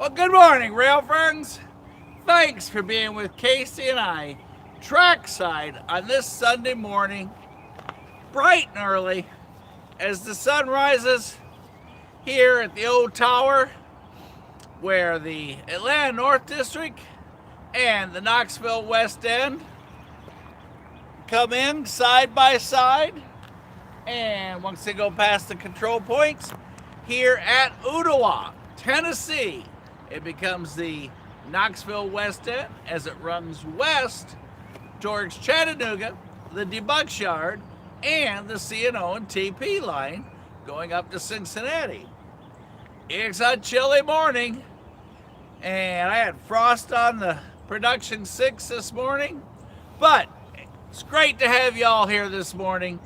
Well, good morning, rail friends. Thanks for being with Casey and I, Trackside, on this Sunday morning, bright and early, as the sun rises here at the old tower where the Atlanta North District and the Knoxville West End come in side by side. And once they go past the control points here at Ooltewah, Tennessee, it becomes the Knoxville West End as it runs west towards Chattanooga, the DeBuck's Yard, and the C&O and TP line going up to Cincinnati. It's a chilly morning, and I had frost on the production 6 this morning, but it's great to have y'all here this morning,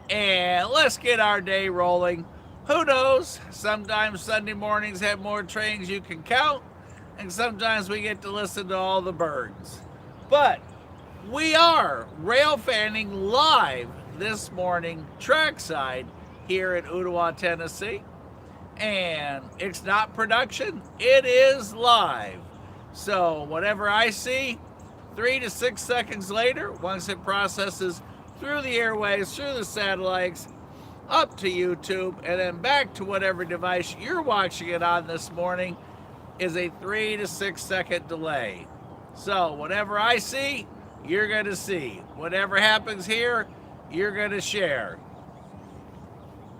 and let's get our day rolling. Who knows? Sometimes Sunday mornings have more trains you can count, and sometimes we get to listen to all the birds. But we are rail fanning live this morning, trackside here at Ooltewah, Tennessee. And it's not production, it is live. So whatever I see, 3 to 6 seconds later, once it processes through the airways, through the satellites, up to YouTube, and then back to whatever device you're watching it on this morning, is a 3 to 6 second delay. So whatever I see, you're going to see. Whatever happens here, you're going to share.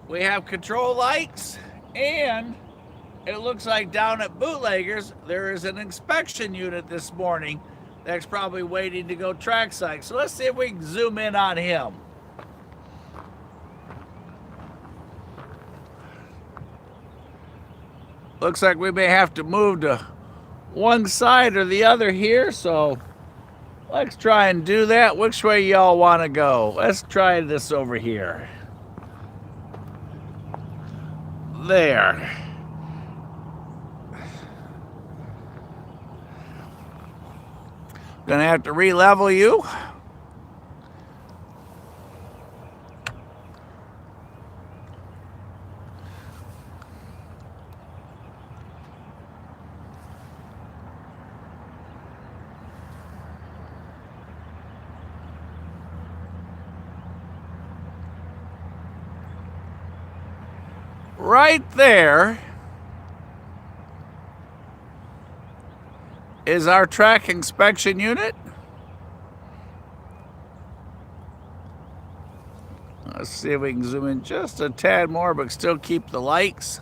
We have control lights, and it looks like down at Bootleggers, there is an inspection unit this morning that's probably waiting to go trackside. So let's see if we can zoom in on him. Looks like we may have to move to one side or the other here, so let's try and do that. Which way y'all want to go? Let's try this over here. There. Gonna have to re-level you. Right there is our track inspection unit. Let's see if we can zoom in just a tad more, but still keep the lights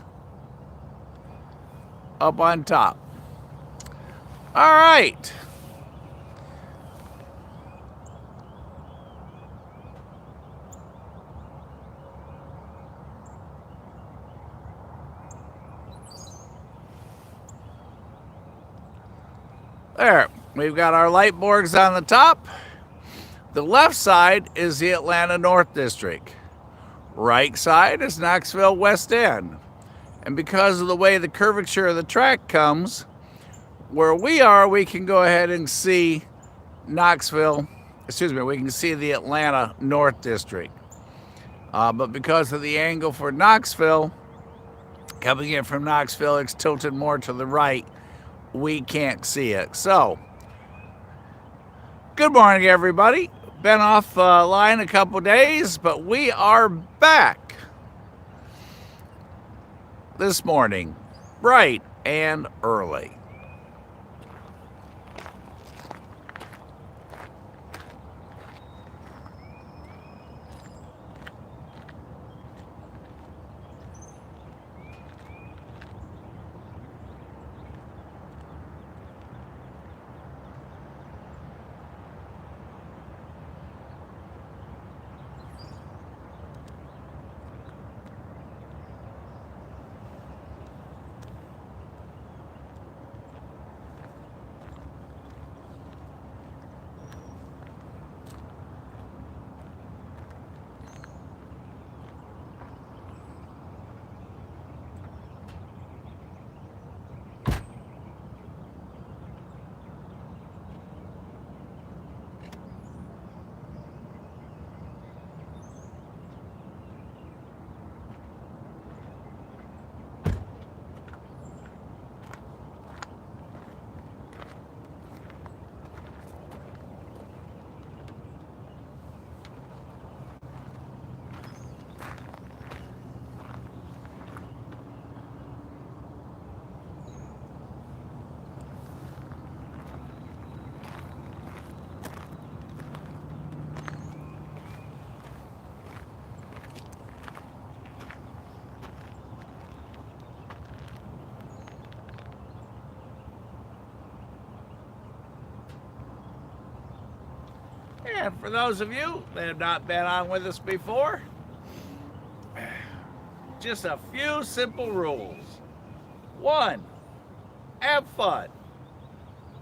up on top. All right. There, we've got our light boards on the top. The left side is the Atlanta North District. Right side is Knoxville West End. And because of the way the curvature of the track comes, where we are, we can go ahead and see we can see the Atlanta North District. But because of the angle for Knoxville, coming in from Knoxville, it's tilted more to the right. We can't see it. So, good morning, everybody. Been off line a couple days, but we are back this morning, bright and early. And for those of you that have not been on with us before, just a few simple rules. 1, have fun.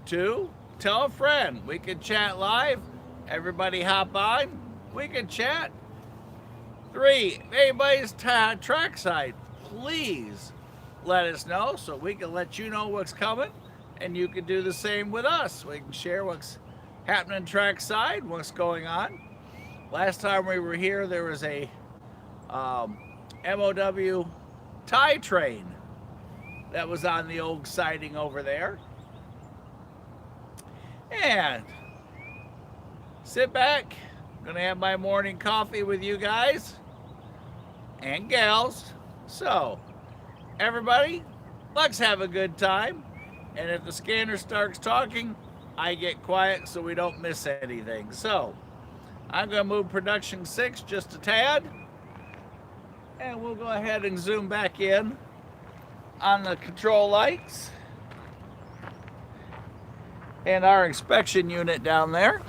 2, tell a friend. We can chat live. Everybody hop on. We can chat. 3, if anybody's trackside, please let us know so we can let you know what's coming, and you can do the same with us. We can share what's happening trackside, what's going on. Last time we were here, there was a MOW tie train that was on the old siding over there. And sit back. I'm gonna have my morning coffee with you guys and gals. So, everybody, let's have a good time. And if the scanner starts talking, I get quiet so we don't miss anything. So, I'm gonna move production 6 just a tad. And we'll go ahead and zoom back in on the control lights and our inspection unit down there.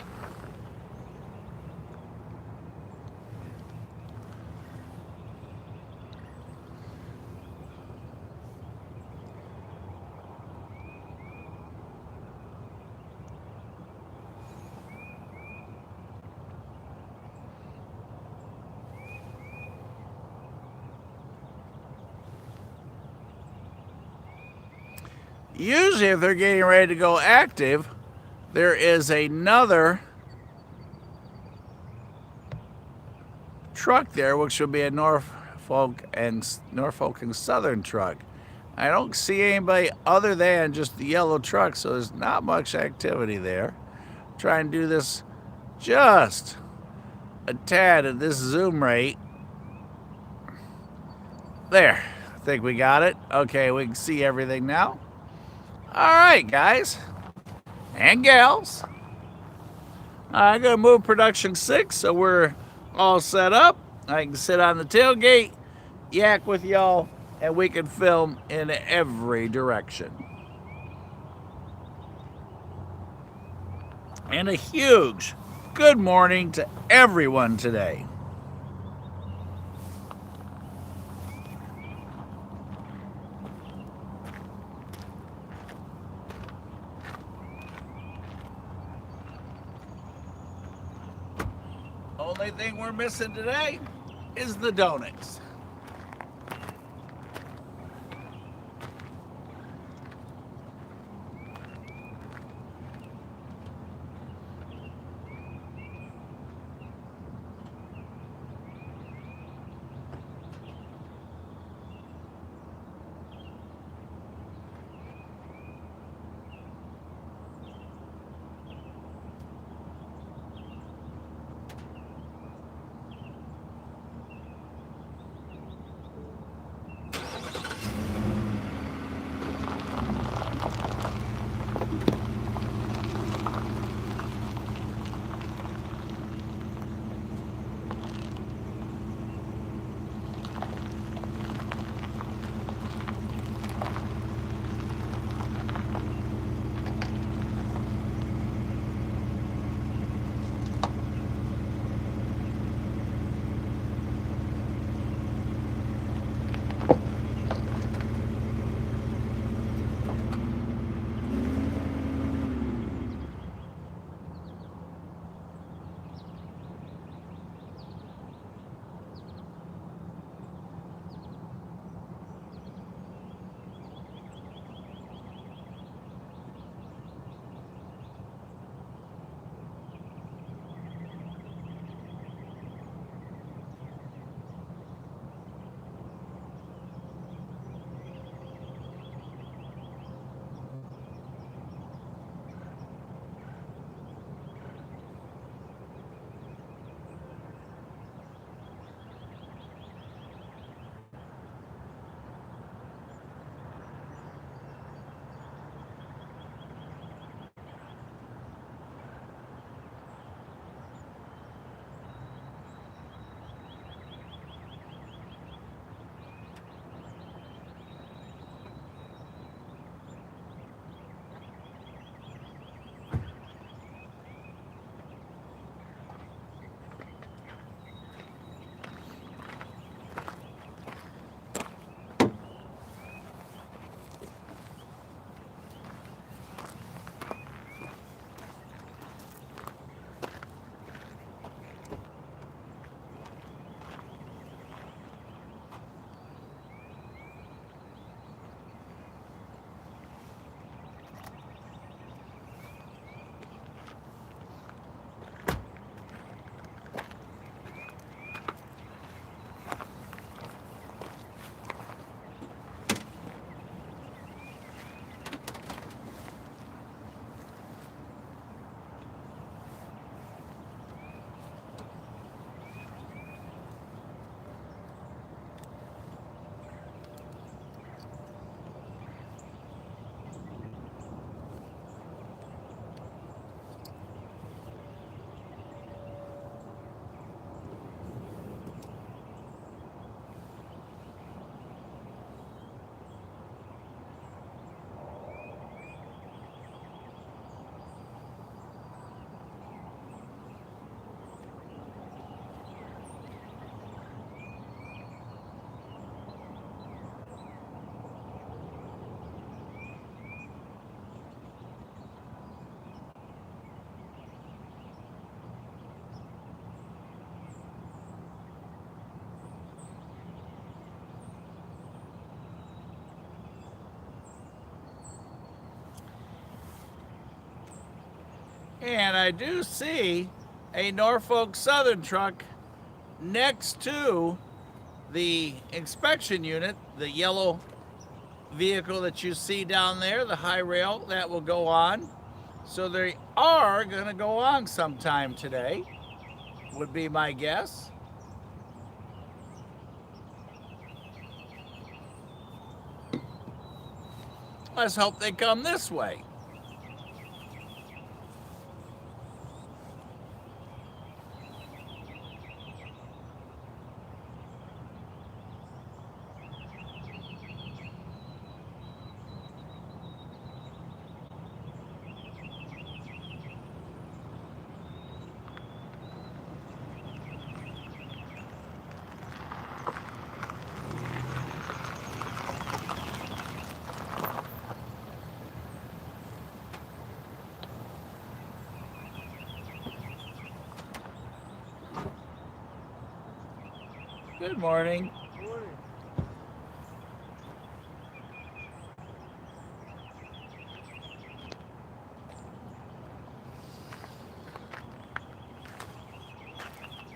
Usually if they're getting ready to go active, there is another truck there, which would be a Norfolk and Southern truck. I don't see anybody other than just the yellow truck, so there's not much activity there. Try and do this just a tad at this zoom rate. There, I think we got it. Okay, we can see everything now. All right, guys and gals. I'm gonna move production 6 so we're all set up. I can sit on the tailgate, yak with y'all, and we can film in every direction. And a huge good morning to everyone today. Only thing we're missing today is the donuts. And I do see a Norfolk Southern truck next to the inspection unit, the yellow vehicle that you see down there, the high rail that will go on. So they are going to go on sometime today, would be my guess. Let's hope they come this way. Good morning. Good morning.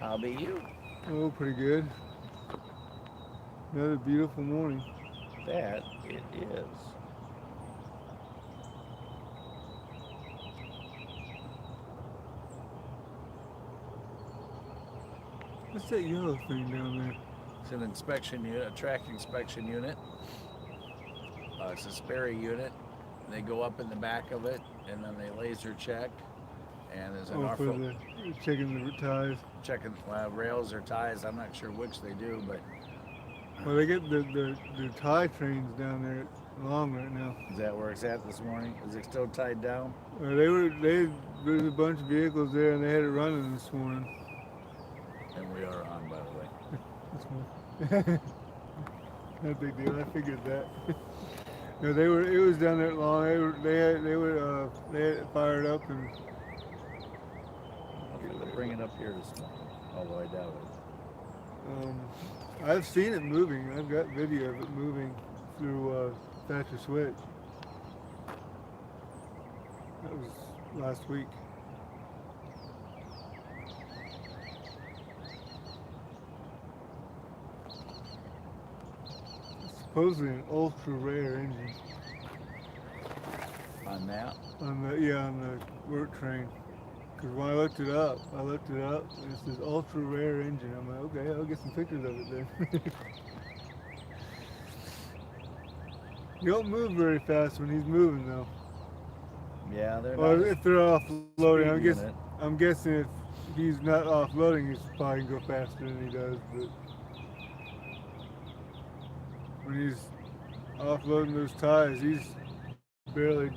How be you? Oh, pretty good. Another beautiful morning. That it is. What's that yellow thing down there? It's an inspection unit, a track inspection unit. It's a Sperry unit. They go up in the back of it, and then they laser check. And there's a Oh, for Norfolk the checking the ties. checking rails or ties. I'm not sure which they do, but Well, they get the tie trains down there along right now. is that where it's at this morning? Is it still tied down? There's a bunch of vehicles there, and they had it running this morning. And we are on, by the way. This morning. No big deal. I figured that. No, it was down there long. They had it fired up and. They'll bring it up here this morning, although I doubt it. I've seen it moving. I've got video of it moving through Thatcher Switch. That was last week. It's supposedly an ultra rare engine On that, on the work train. Because when I looked it up, and it says ultra rare engine. I'm like, okay, I'll get some pictures of it then. You don't move very fast when he's moving, though. yeah, they're Well, not. if they're offloading, Unit. I'm guessing if he's not offloading, he's probably gonna go faster than he does. But when he's offloading those ties, he's barely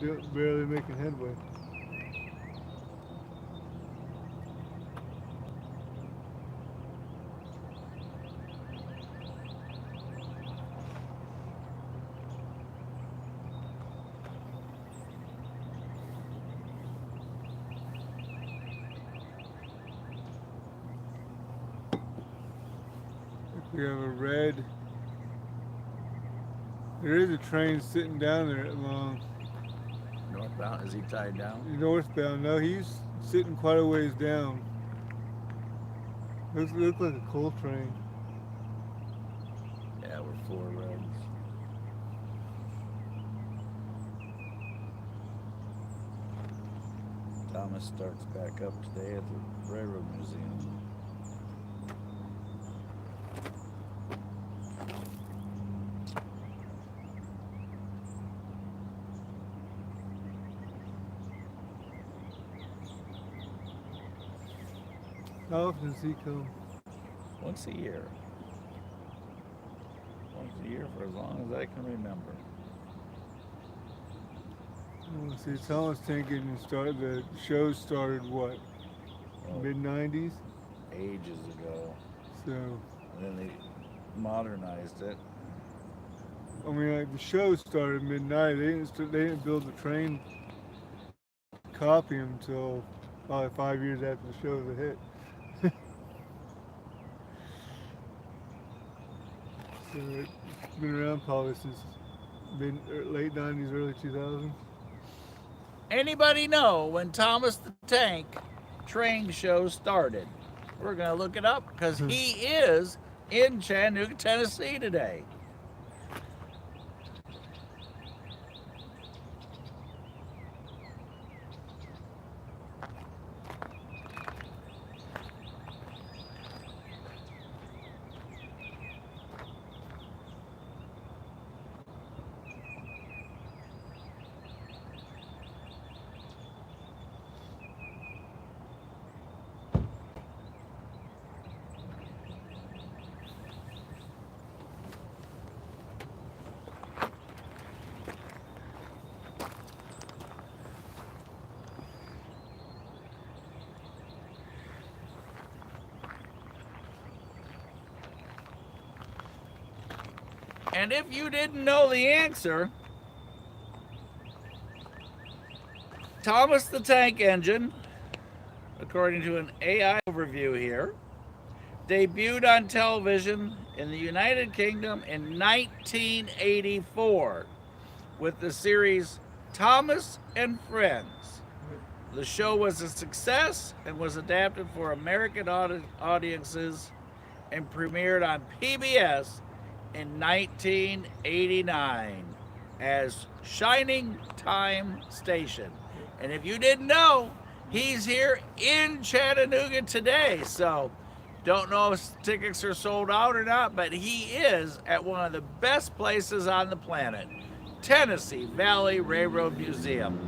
making headway. We have a red. There is a train sitting down there at Long. Northbound, is he tied down? Northbound. No, he's sitting quite a ways down. Looks like a coal train. Yeah, we're 4 reds. Thomas starts back up today at the Railroad Museum. How often does he come? Once a year. Once a year for as long as I can remember. Well, see, Thomas Tank didn't start. The show started what? Oh, Mid '90s. ages ago. So, And then they modernized it. I mean, like the show started mid '90s. They didn't build the train copy until probably 5 years after the show was a hit. So it's been around probably since late '90s, early 2000s. Anybody know when Thomas the Tank train show started? We're going to look it up because he is in Chattanooga, Tennessee today. And if you didn't know the answer, Thomas the Tank Engine, according to an AI overview here, debuted on television in the United Kingdom in 1984 with the series Thomas and Friends. The show was a success and was adapted for American audiences and premiered on PBS in 1989 as Shining Time Station. And if you didn't know, he's here in Chattanooga today. So don't know if tickets are sold out or not, but he is at one of the best places on the planet, Tennessee Valley Railroad Museum.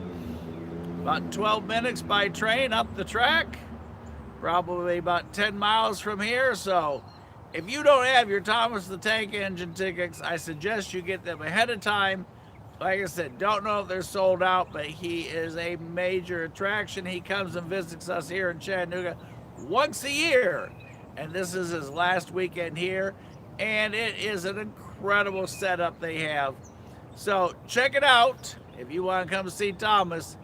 About 12 minutes by train up the track, probably about 10 miles from here. So if you don't have your Thomas the Tank Engine tickets, I suggest you get them ahead of time. Like I said, don't know if they're sold out, but he is a major attraction. He comes and visits us here in Chattanooga once a year, and this is his last weekend here, and it is an incredible setup they have. So check it out if you want to come see Thomas.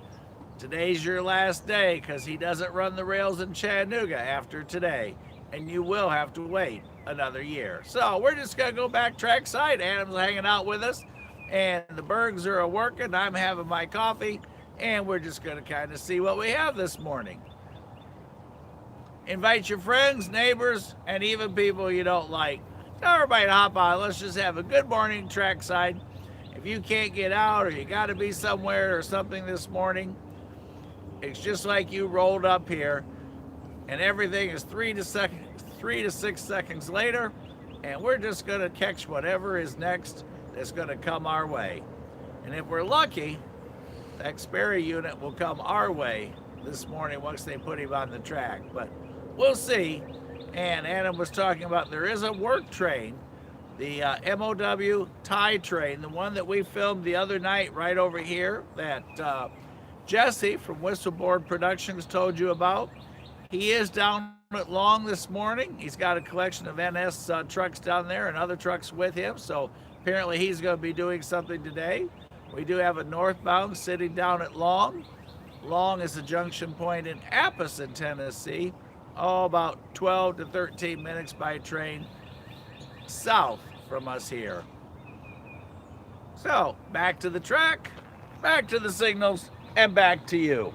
Today's your last day because he doesn't run the rails in Chattanooga after today, and you will have to wait another year. So we're just going to go back trackside. Adam's hanging out with us, and the Bergs are working. I'm having my coffee, and we're just going to kind of see what we have this morning. Invite your friends, neighbors, and even people you don't like. Tell everybody to hop on. Let's just have a good morning trackside. If you can't get out or you got to be somewhere or something this morning, it's just like you rolled up here, and everything is 3 to 6 seconds later, and we're just going to catch whatever is next that's going to come our way. And if we're lucky, that Sperry unit will come our way this morning once they put him on the track. But we'll see. And Adam was talking about there is a work train, the MOW tie train, the one that we filmed the other night right over here that Jesse from Whistleboard Productions told you about. He is down at Long this morning. He's got a collection of NS trucks down there and other trucks with him, so apparently he's going to be doing something today. We do have a northbound sitting down at Long. Long is a junction point in Appleton, Tennessee, about 12 to 13 minutes by train south from us here. So back to the track, back to the signals, and back to you.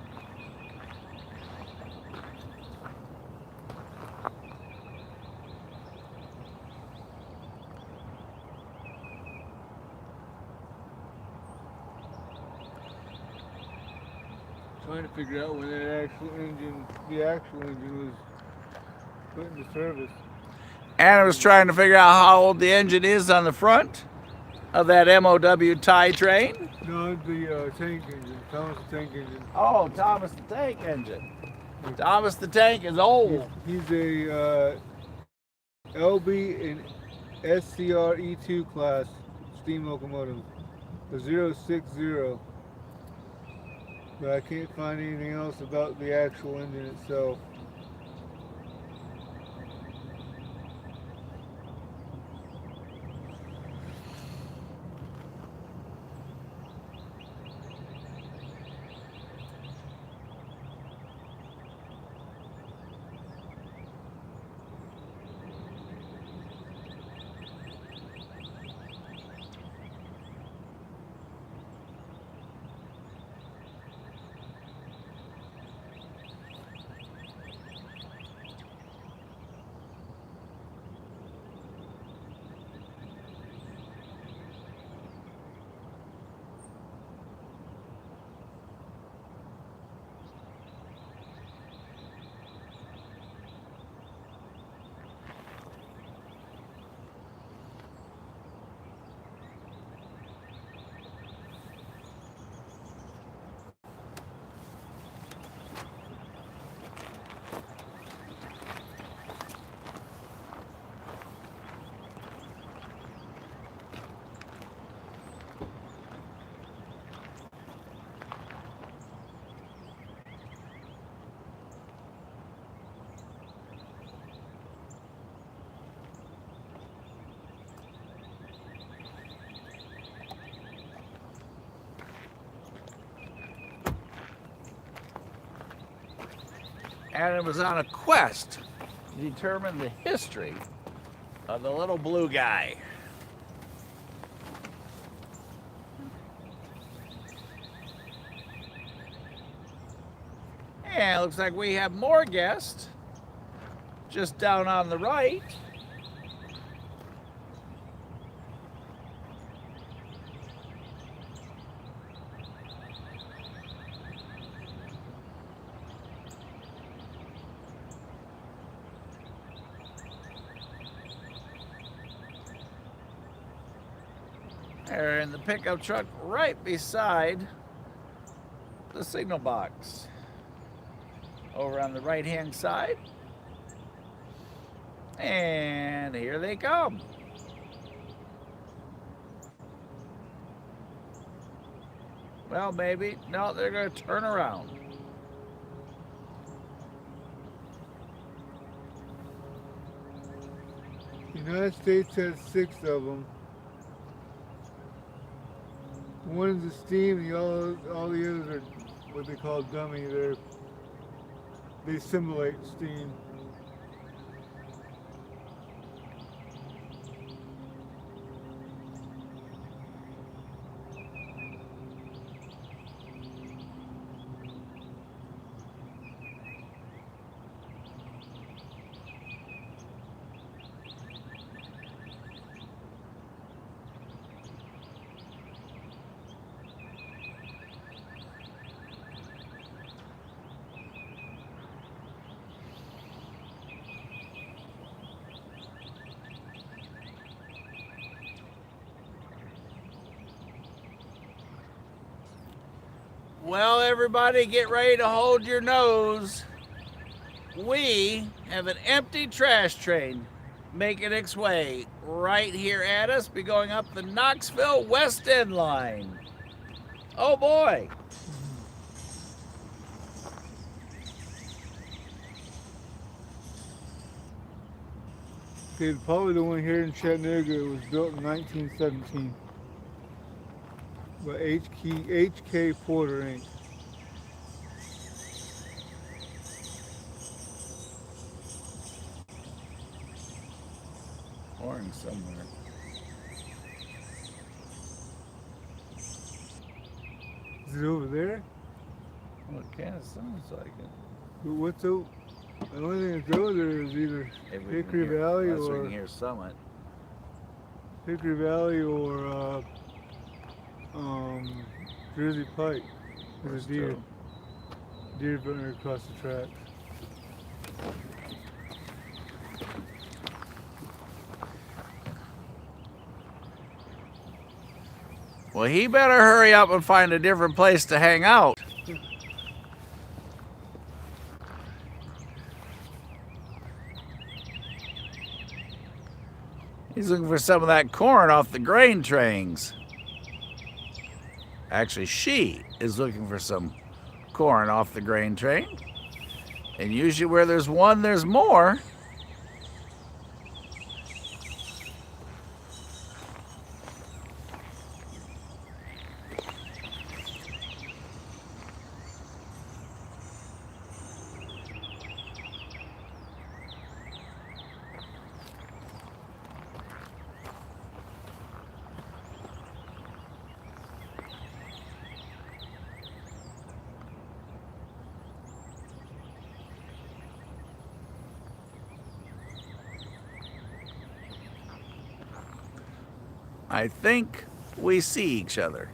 Trying to figure out when the actual engine was put into service. Anna was trying to figure out how old the engine is on the front of that MOW tie train. No, the tank engine, Thomas the Tank Engine. Oh, Thomas the Tank Engine. Thomas the Tank is old. He's a LB and SCR E2 class steam locomotive, a 060. But I can't find anything else about the actual engine itself. and it was on a quest to determine the history of the little blue guy. And it looks like we have more guests just down on the right. They're in the pickup truck right beside the signal box. Over on the right-hand side. And here they come. Well, maybe. No, they're going to turn around. The United States has 6 of them. One is a steam, and all the others are what they call dummy. They simulate steam. Well, everybody, get ready to hold your nose. We have an empty trash train making its way right here at us, be going up the Knoxville West End Line. Oh boy. Okay, probably the one here in Chattanooga. It was built in 1917 by H.K. Porter, Inc. Orange somewhere. Is it over there? Well, it kind of sounds like it. But what's the only thing that's over there is either Hickory Valley unless we or can hear Summit. Hickory Valley or Jersey Pike. There's a deer running across the tracks. Well, he better hurry up and find a different place to hang out. He's looking for some of that corn off the grain trains. Actually, she is looking for some corn off the grain train. And usually where there's one, there's more. I think we see each other.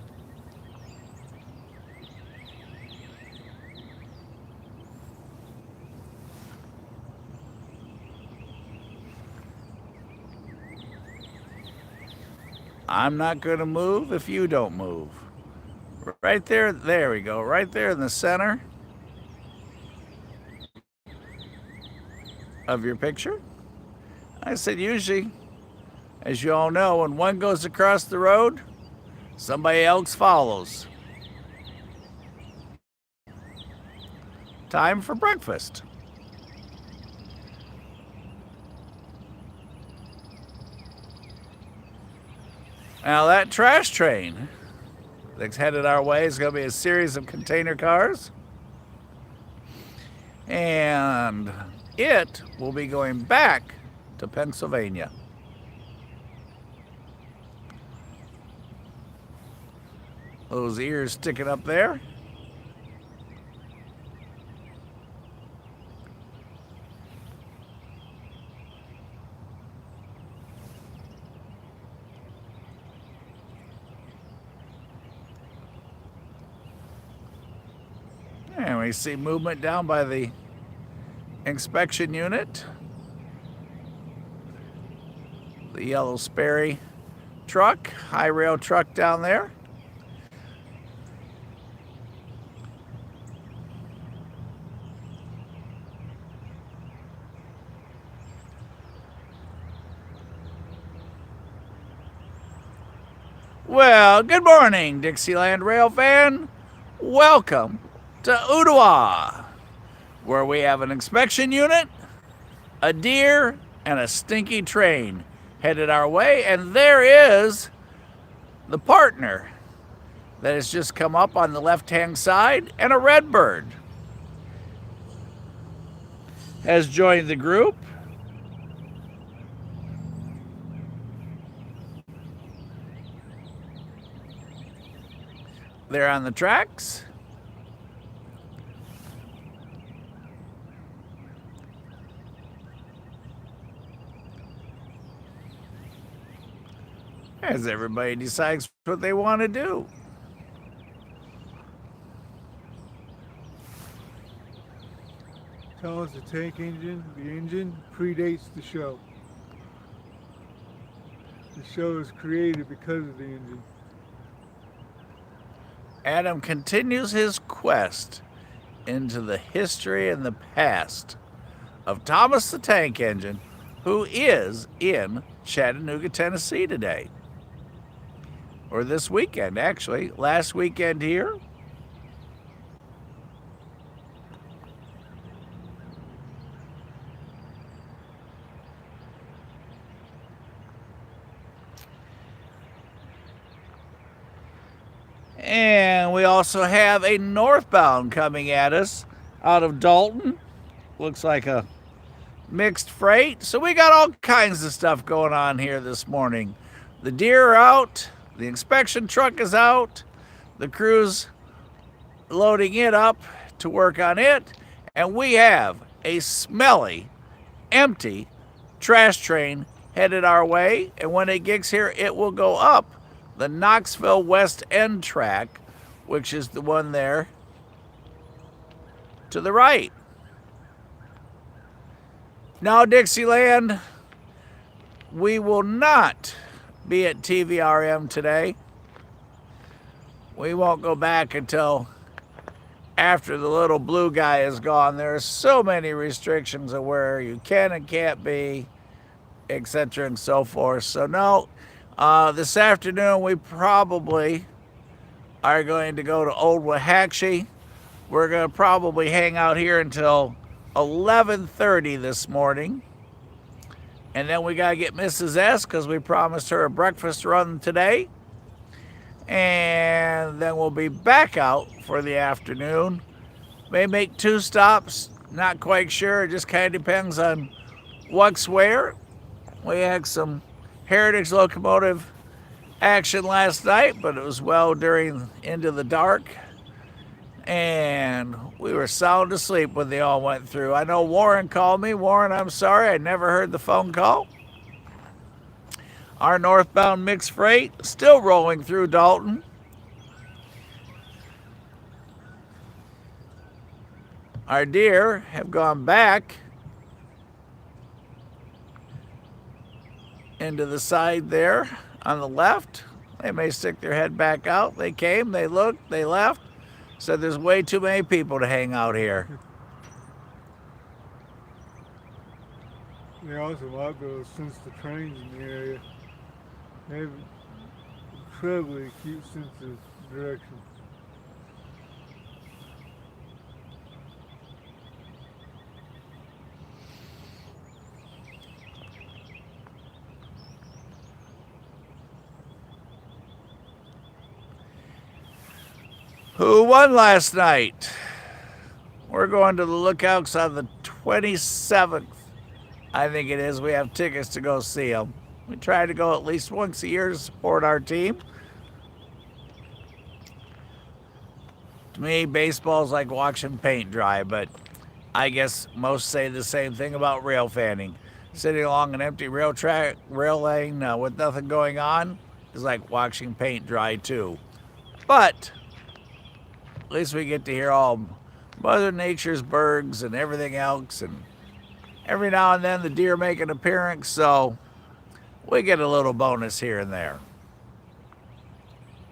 I'm not going to move if you don't move. Right there, there we go, right there in the center of your picture. I said usually, as you all know, when one goes across the road, somebody else follows. Time for breakfast. Now that trash train that's headed our way is going to be a series of container cars. And it will be going back to Pennsylvania. Those ears sticking up there. And we see movement down by the inspection unit. The yellow Sperry truck, high rail truck down there. Well, good morning, Dixieland Rail fan. Welcome to Ooltewah, where we have an inspection unit, a deer, and a stinky train headed our way. And there is the partner that has just come up on the left-hand side, and a redbird has joined the group. They're on the tracks. As everybody decides what they want to do. Tell us the tank engine. The engine predates the show. The show is created because of the engine. Adam continues his quest into the history and the past of Thomas the Tank Engine, who is in Chattanooga, Tennessee today. Or this weekend, actually. Last weekend here. And we also have a northbound coming at us out of Dalton. Looks like a mixed freight. So we got all kinds of stuff going on here this morning. The deer are out. The inspection truck is out. The crew's loading it up to work on it. And we have a smelly, empty trash train headed our way. And when it gets here, it will go up the Knoxville West End track, which is the one there to the right. Now, Dixieland, we will not be at TVRM today. We won't go back until after the little blue guy is gone. There are so many restrictions of where you can and can't be, etc. and so forth. So no, this afternoon we probably are going to go to Old Waxahachie. We're going to probably hang out here until 11:30 this morning. And then we got to get Mrs. S because we promised her a breakfast run today. And then we'll be back out for the afternoon. May make 2 stops, not quite sure. It just kind of depends on what's where. We had some Heritage locomotive action last night, but it was well during into the dark. And we were sound asleep when they all went through. I know Warren called me. Warren, I'm sorry, I never heard the phone call. Our northbound mixed freight still rolling through Dalton. Our deer have gone back into the side there on the left. They may stick their head back out. They came, they looked, they left. Said there's way too many people to hang out here. There also might be since the trains in the area. They have incredibly acute sense of direction. Who won last night? We're going to the Lookouts on the 27th. I think it is. We have tickets to go see them. We try to go at least once a year to support our team. To me, baseball's like watching paint dry, but I guess most say the same thing about rail fanning. Sitting along an empty rail lane with nothing going on is like watching paint dry too. But at least we get to hear all Mother Nature's birds and everything else, and every now and then the deer make an appearance, so we get a little bonus here and there.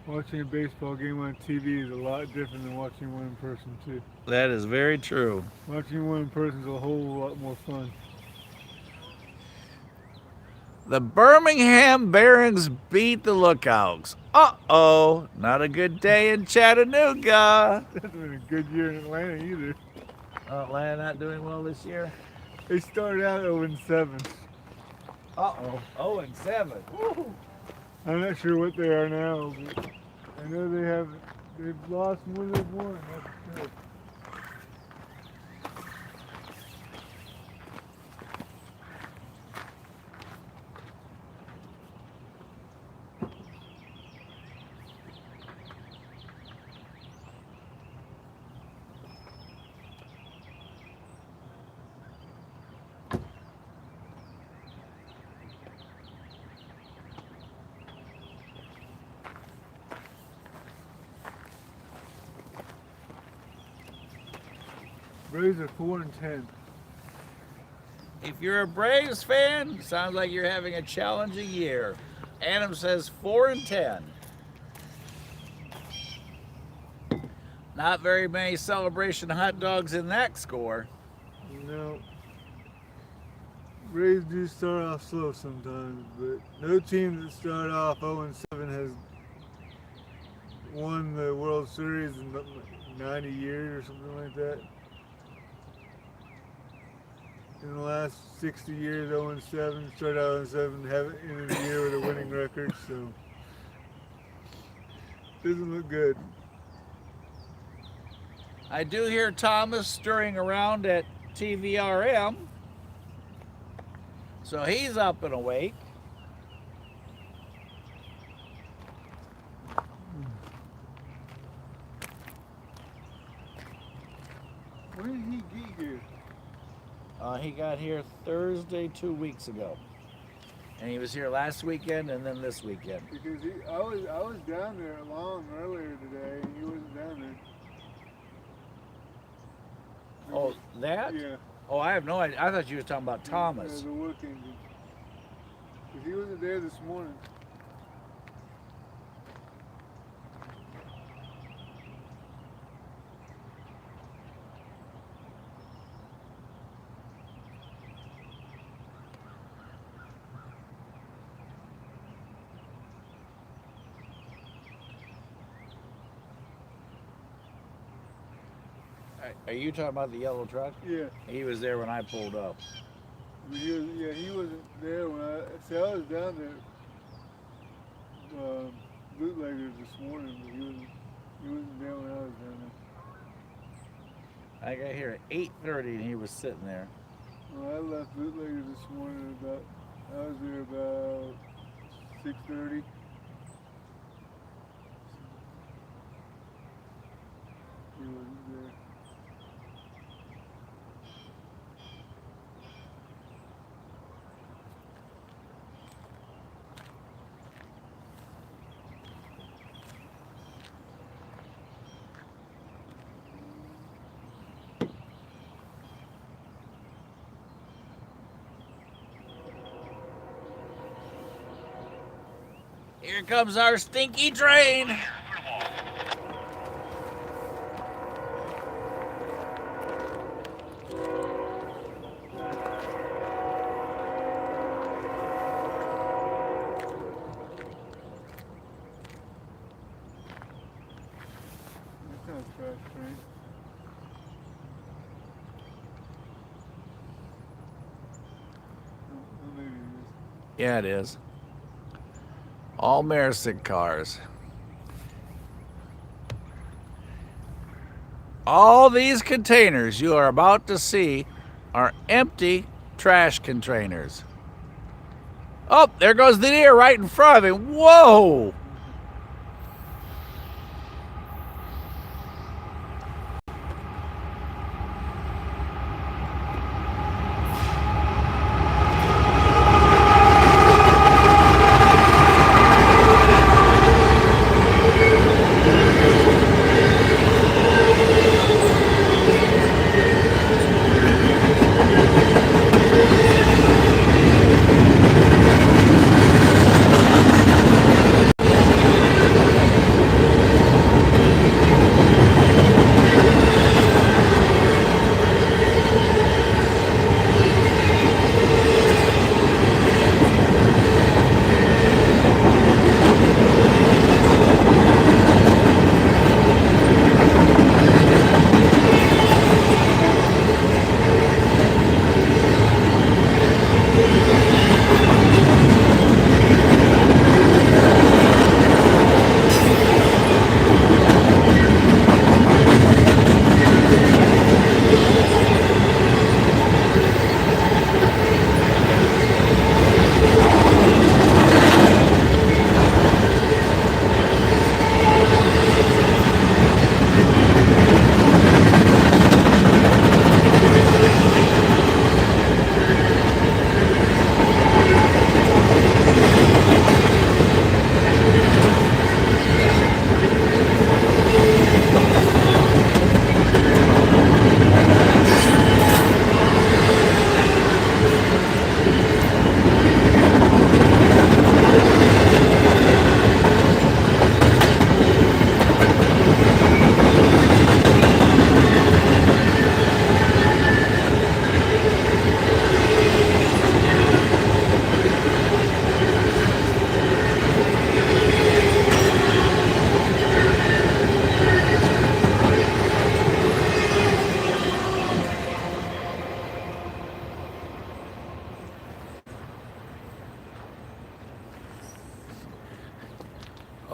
Watching a baseball game on TV is a lot different than watching one in person too. That is very true. Watching one in person is a whole lot more fun. The Birmingham Barons beat the Lookouts. Uh-oh, not a good day in Chattanooga. Hasn't been a good year in Atlanta either. Atlanta not doing well this year? They started out 0-7. Uh-oh, 0-7. Woo. I'm not sure what they are now, but I know they've lost more than they've won, that's for sure. Braves are 4-10. If you're a Braves fan, sounds like you're having a challenging year. Adam says 4-10. Not very many celebration hot dogs in that score. No. Braves do start off slow sometimes, but no team that started off 0-7 has won the World Series in 90 years or something like that. In the last 60 years, 0-7, started out 0-7, haven't ended the year with a winning record, so doesn't look good. I do hear Thomas stirring around at TVRM, so he's up and awake. When did he get here? He got here Thursday 2 weeks ago, and he was here last weekend and then this weekend. Because I was down there long earlier today, and he wasn't down there. Oh, that? Yeah. Oh, I have no idea. I thought you were talking about Thomas. Yeah, the work engine. Because he wasn't there this morning. Are you talking about the yellow truck? Yeah. He was there when I pulled up. He wasn't there when I was down there. Bootleggers this morning, but he wasn't there when I was down there. I got here at 8:30 and he was sitting there. Well, I left Bootleggers this morning I was there about 6:30. He wasn't there. Here comes our stinky train. That sounds fast, right? Oh, maybe it is. Yeah, it is. All Marisick cars. All these containers you are about to see are empty trash containers. Oh, there goes the deer right in front of him. Whoa!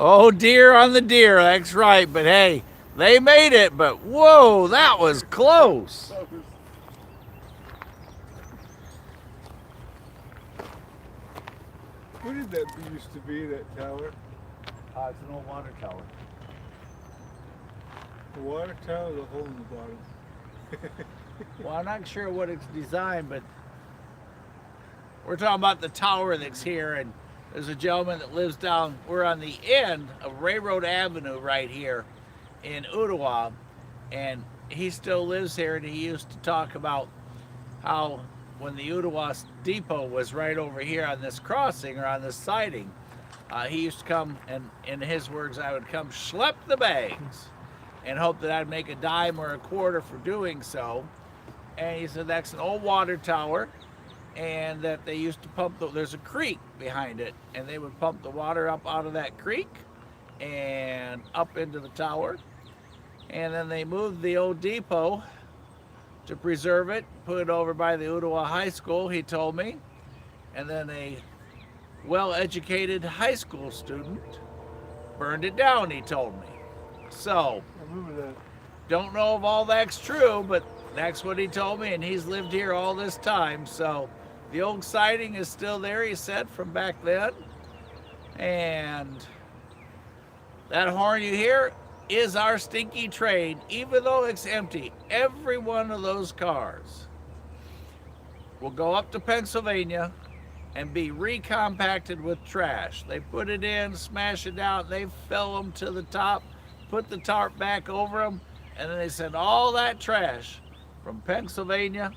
Oh, deer on the deer, that's right. But hey, they made it, but whoa, that was close. What did that used to be, that tower? It's an old water tower. The water tower with a hole in the bottom. Well, I'm not sure what it's designed, but we're talking about the tower that's here, and there's a gentleman that lives down, we're on the end of Railroad Avenue right here in Ooltewah, and he still lives here, and he used to talk about how when the Ooltewah depot was right over here on this crossing or on this siding, he used to come, and in his words, I would come schlep the bags and hope that I'd make a dime or a quarter for doing so. And he said that's an old water tower, and that they used to pump there's a creek behind it, and they would pump the water up out of that creek and up into the tower. And then they moved the old depot to preserve it, put it over by the Ooltewah High School, he told me. And then a well-educated high school student burned it down, he told me. So, I remember that. don't know if all that's true, but that's what he told me, and he's lived here all this time. So the old siding is still there, he said, from back then. And that horn you hear is our stinky train, even though it's empty. Every one of those cars will go up to Pennsylvania and be recompacted with trash. They put it in, smash it out, they fill them to the top, put the tarp back over them, and then they send all that trash from Pennsylvania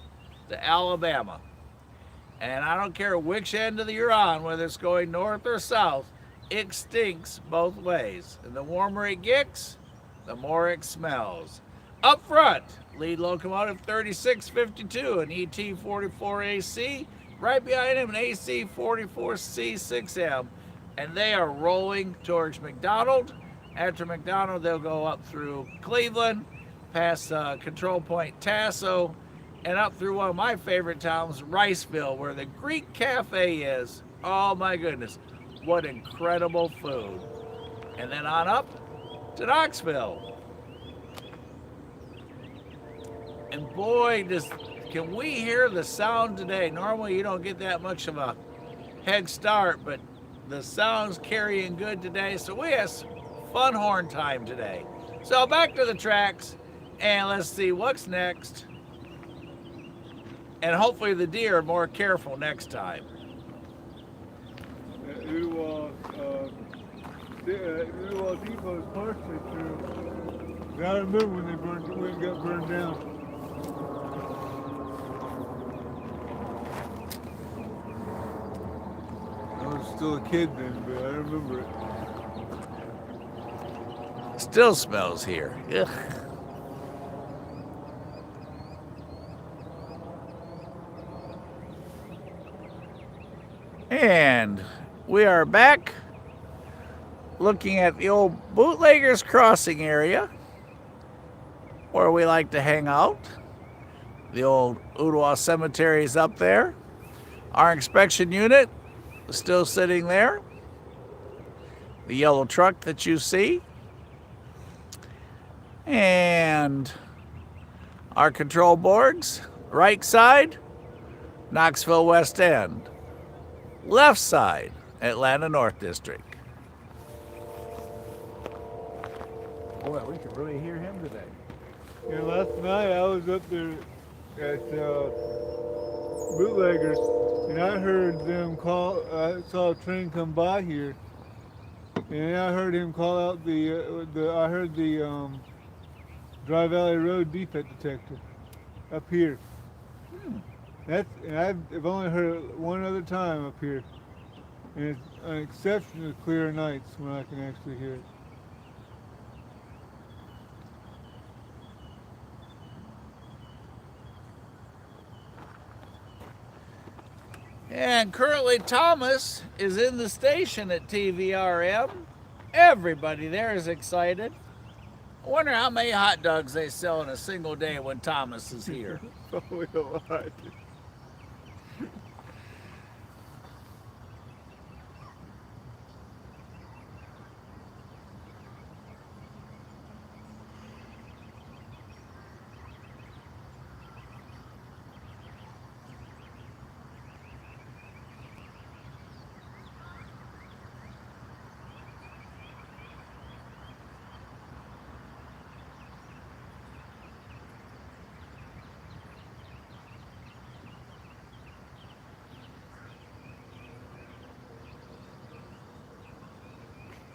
to Alabama. And I don't care which end of the you're on, whether it's going north or south, it stinks both ways. And the warmer it gets, the more it smells. Up front, lead locomotive 3652, an ET44AC. Right behind him, an AC44C6M. And they are rolling towards McDonald. After McDonald, they'll go up through Cleveland, past Control Point Tasso, and up through one of my favorite towns, Riceville, where the Greek Cafe is. Oh my goodness, what incredible food. And then on up to Knoxville. And boy, can we hear the sound today. Normally you don't get that much of a head start, but the sound's carrying good today. So we have fun horn time today. So back to the tracks, and let's see what's next. And hopefully the deer are more careful next time. Ooltewah Depot is partially true. I remember when it got burned down. I was still a kid then, but I remember it. Still smells here. Ugh. And we are back looking at the old Bootleggers Crossing area where we like to hang out. The old Ooltewah Cemetery is up there. Our inspection unit is still sitting there. The yellow truck that you see. And our control boards, right side, Knoxville West End. Left side, Atlanta North District. Boy, we can really hear him today. Yeah, last night I was up there at Bootleggers, and I heard them call. I saw a train come by here, and I heard him call out I heard the Dry Valley Road defect detector up here. And I've only heard it one other time up here, and it's an exceptionally clear nights when I can actually hear it. And currently Thomas is in the station at TVRM. Everybody there is excited. I wonder how many hot dogs they sell in a single day when Thomas is here. Probably a lot.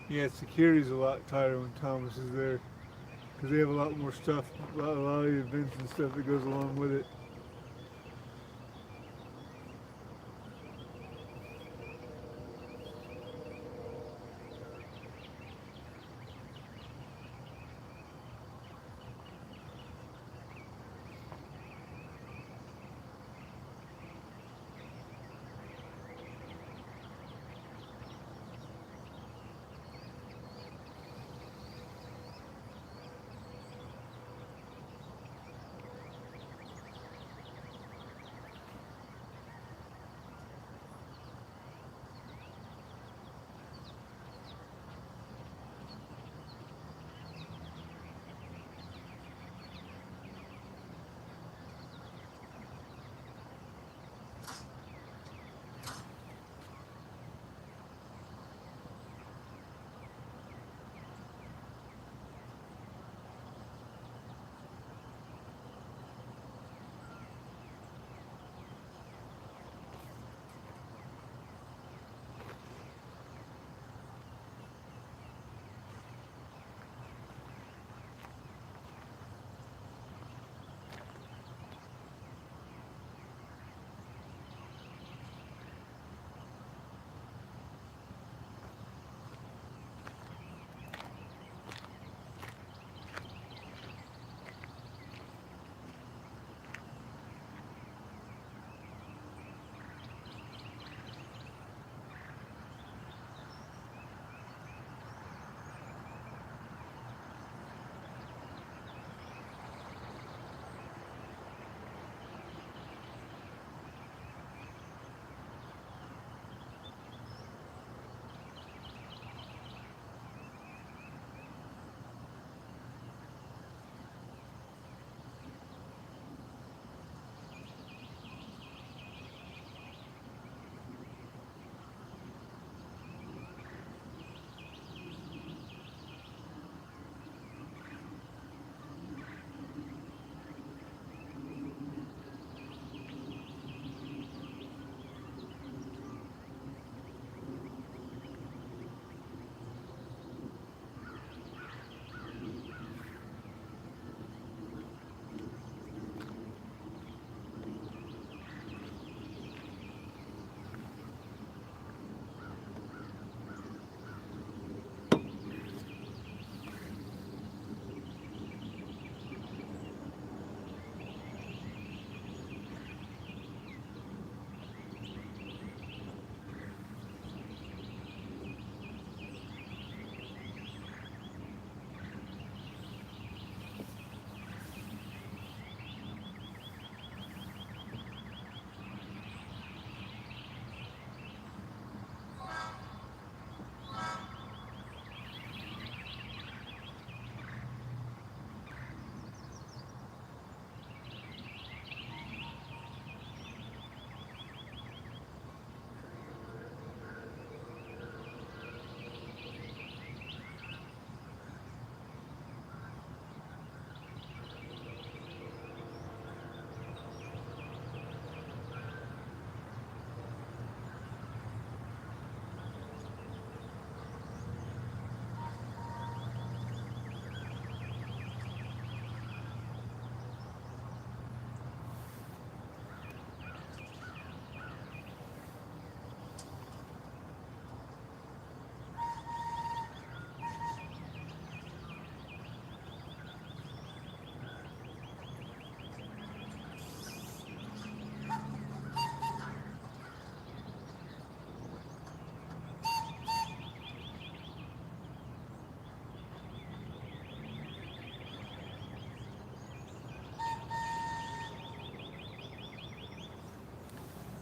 Yeah, security's a lot tighter when Thomas is there, because they have a lot more stuff, a lot of the events and stuff that goes along with it.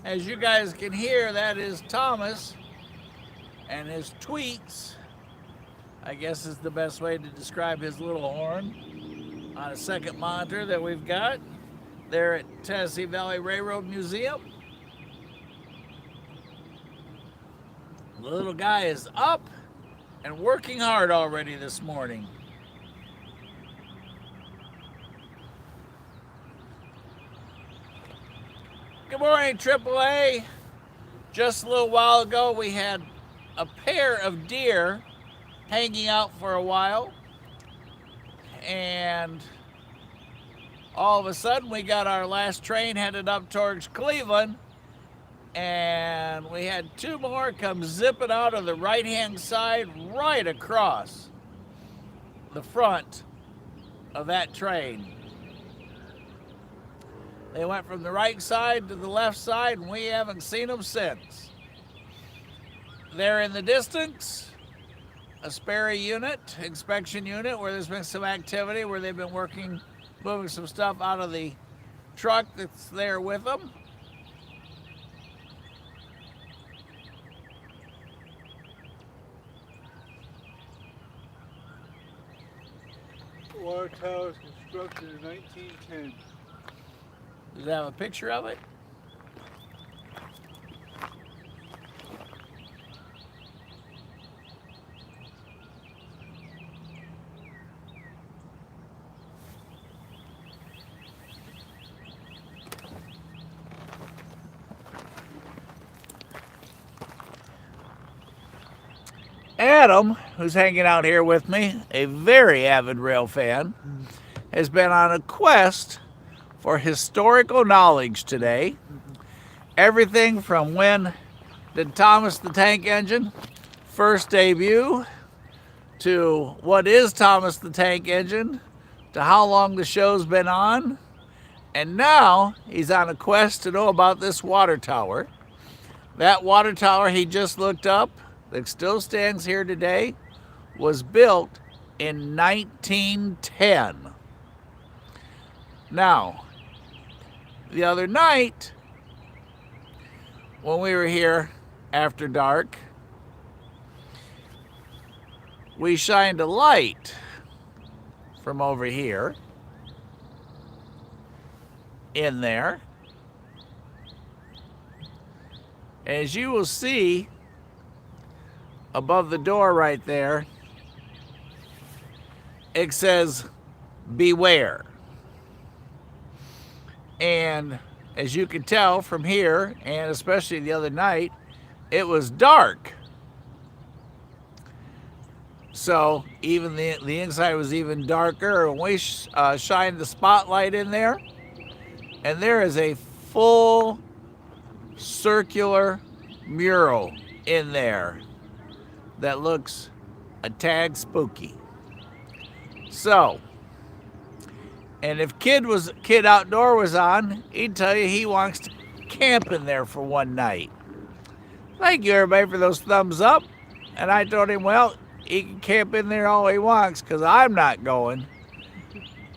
As you guys can hear, that is Thomas and his tweets, I guess is the best way to describe his little horn, on a second monitor that we've got there at Tennessee Valley Railroad Museum. The little guy is up and working hard already this morning. Good morning, AAA. Just a little while ago, we had a pair of deer hanging out for a while, and all of a sudden we got our last train headed up towards Cleveland, and we had two more come zipping out of the right-hand side right across the front of that train. They went from the right side to the left side, and we haven't seen them since. There in the distance, a Sperry unit, inspection unit, where there's been some activity, where they've been working, moving some stuff out of the truck that's there with them. Water tower was constructed in 1910. Does it have a picture of it? Adam, who's hanging out here with me, a very avid rail fan, has been on a quest for historical knowledge today. Everything from when did Thomas the Tank Engine first debut, to what is Thomas the Tank Engine, to how long the show's been on, and now he's on a quest to know about this water tower. That water tower he just looked up, that still stands here today, was built in 1910. Now, the other night, when we were here after dark, we shined a light from over here in there. As you will see above the door right there, it says, "Beware." And as you can tell from here, and especially the other night, it was dark. So even the inside was even darker. And we shined the spotlight in there, and there is a full circular mural in there that looks a tad spooky. So, and if Kid Outdoor was on, he'd tell you he wants to camp in there for one night. Thank you, everybody, for those thumbs up. And I told him, well, he can camp in there all he wants, because I'm not going.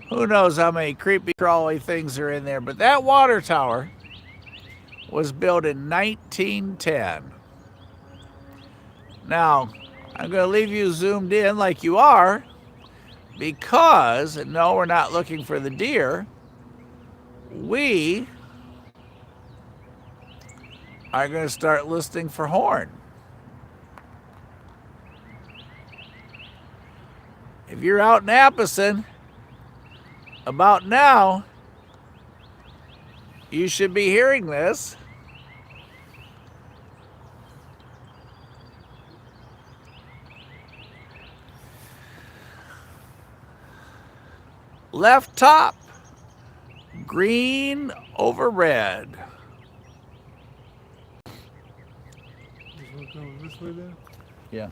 Who knows how many creepy crawly things are in there. But that water tower was built in 1910. Now, I'm going to leave you zoomed in like you are, because, no, we're not looking for the deer. We are going to start listening for horn. If you're out in Appleton about now, you should be hearing this. Left top, green over red. This one comes this way then? Yeah.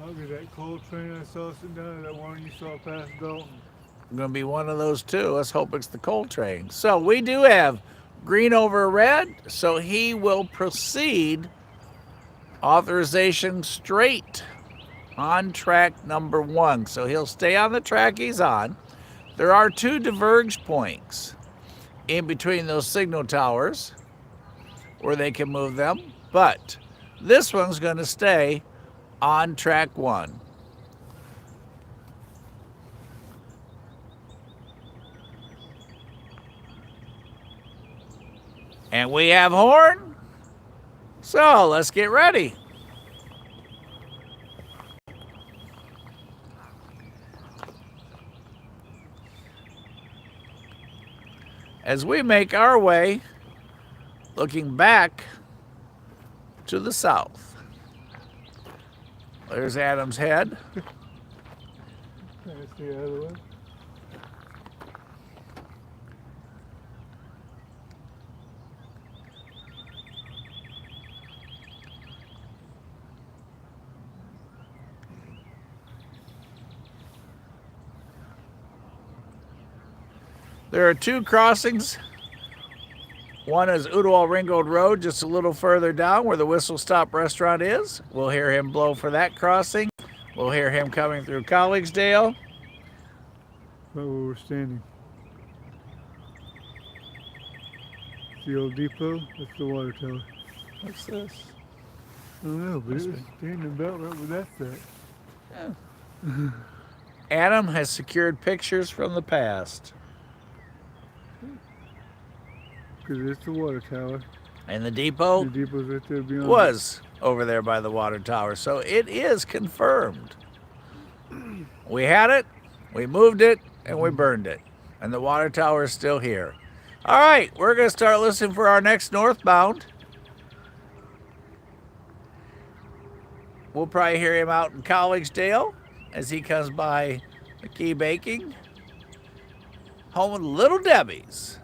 Look at that coal train I saw sitting down there, that one you saw past Dalton. Going to be one of those too. Let's hope it's the coal train. So we do have green over red, so he will proceed authorization straight on track number 1. So he'll stay on the track he's on. There are 2 diverge points in between those signal towers. where they can move them, but this one's going to stay on track 1. And we have horn. So let's get ready. As we make our way, looking back to the south. There's Adam's head. That's the other one. There are 2 crossings. One is Ooltewah Ringgold Road, just a little further down where the Whistle Stop restaurant is. We'll hear him blow for that crossing. We'll hear him coming through Collegedale. Right where we're standing. The old depot, that's the water tower. What's this? I don't know, but it was standing about right where that's at. Yeah. Adam has secured pictures from the past. Because it's the water tower. And the depot The depot's right there beyond. was over there by the water tower. So it is confirmed. We had it, we moved it, and we burned it. And the water tower is still here. All right, we're going to start listening for our next northbound. We'll probably hear him out in Collegedale as he comes by McKee Baking. Home of Little Debbie's.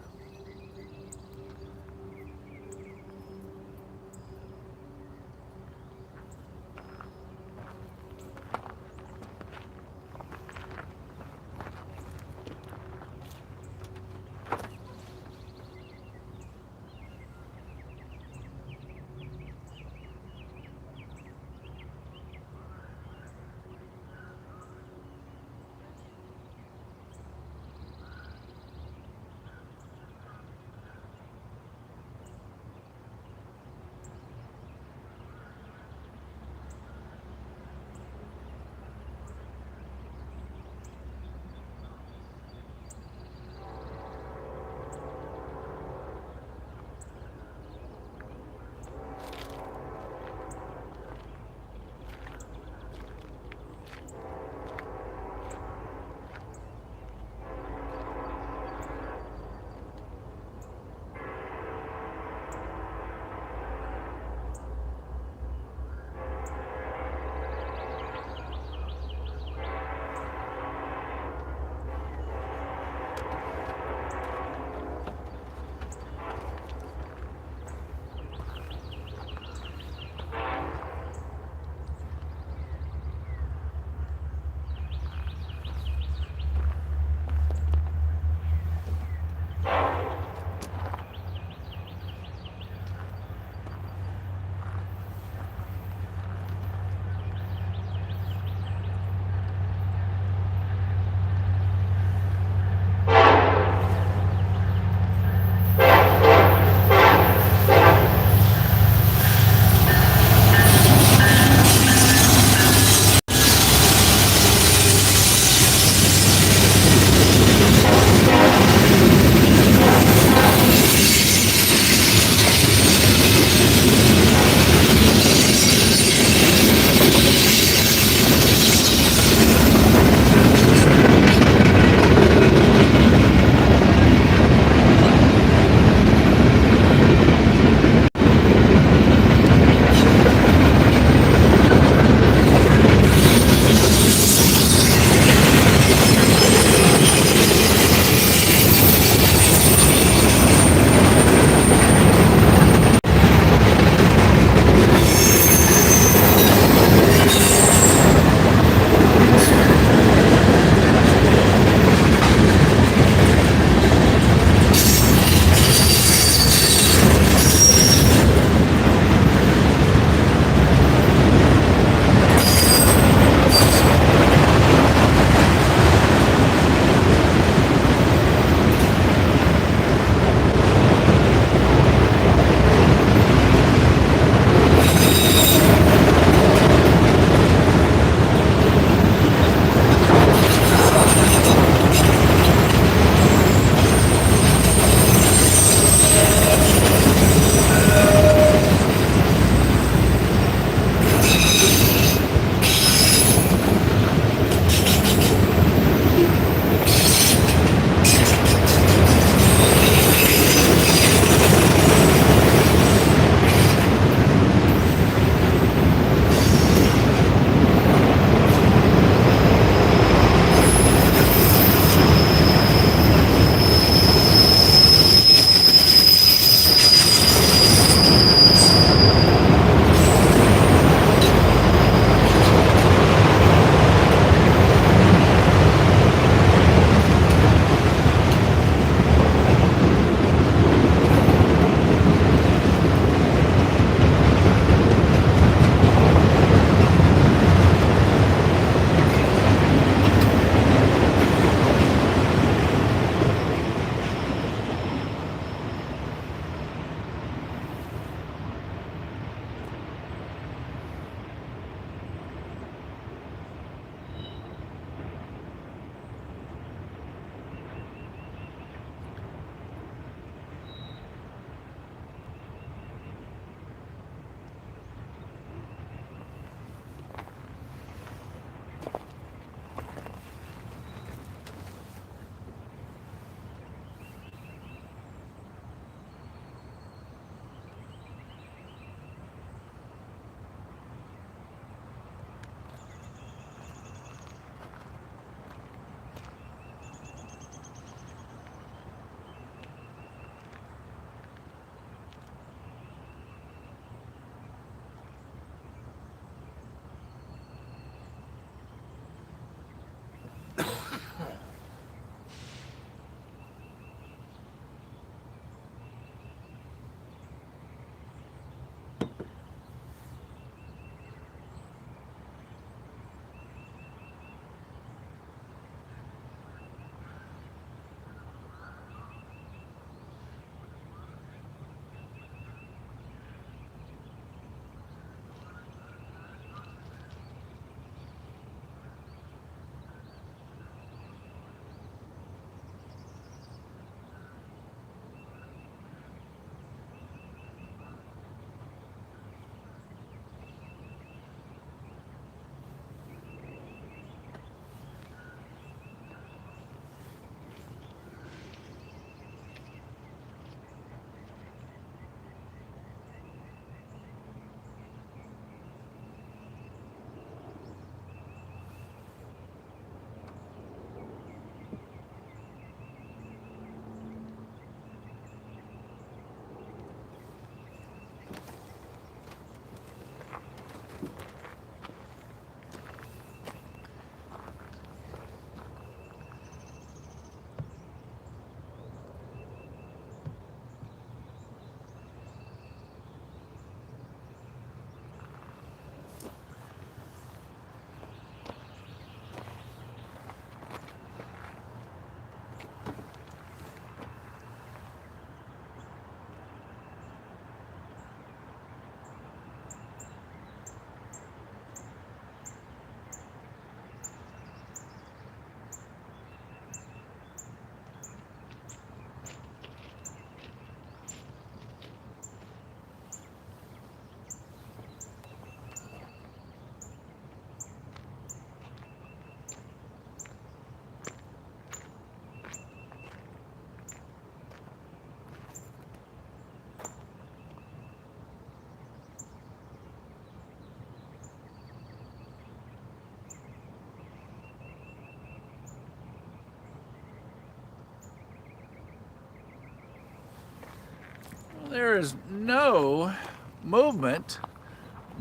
There is no movement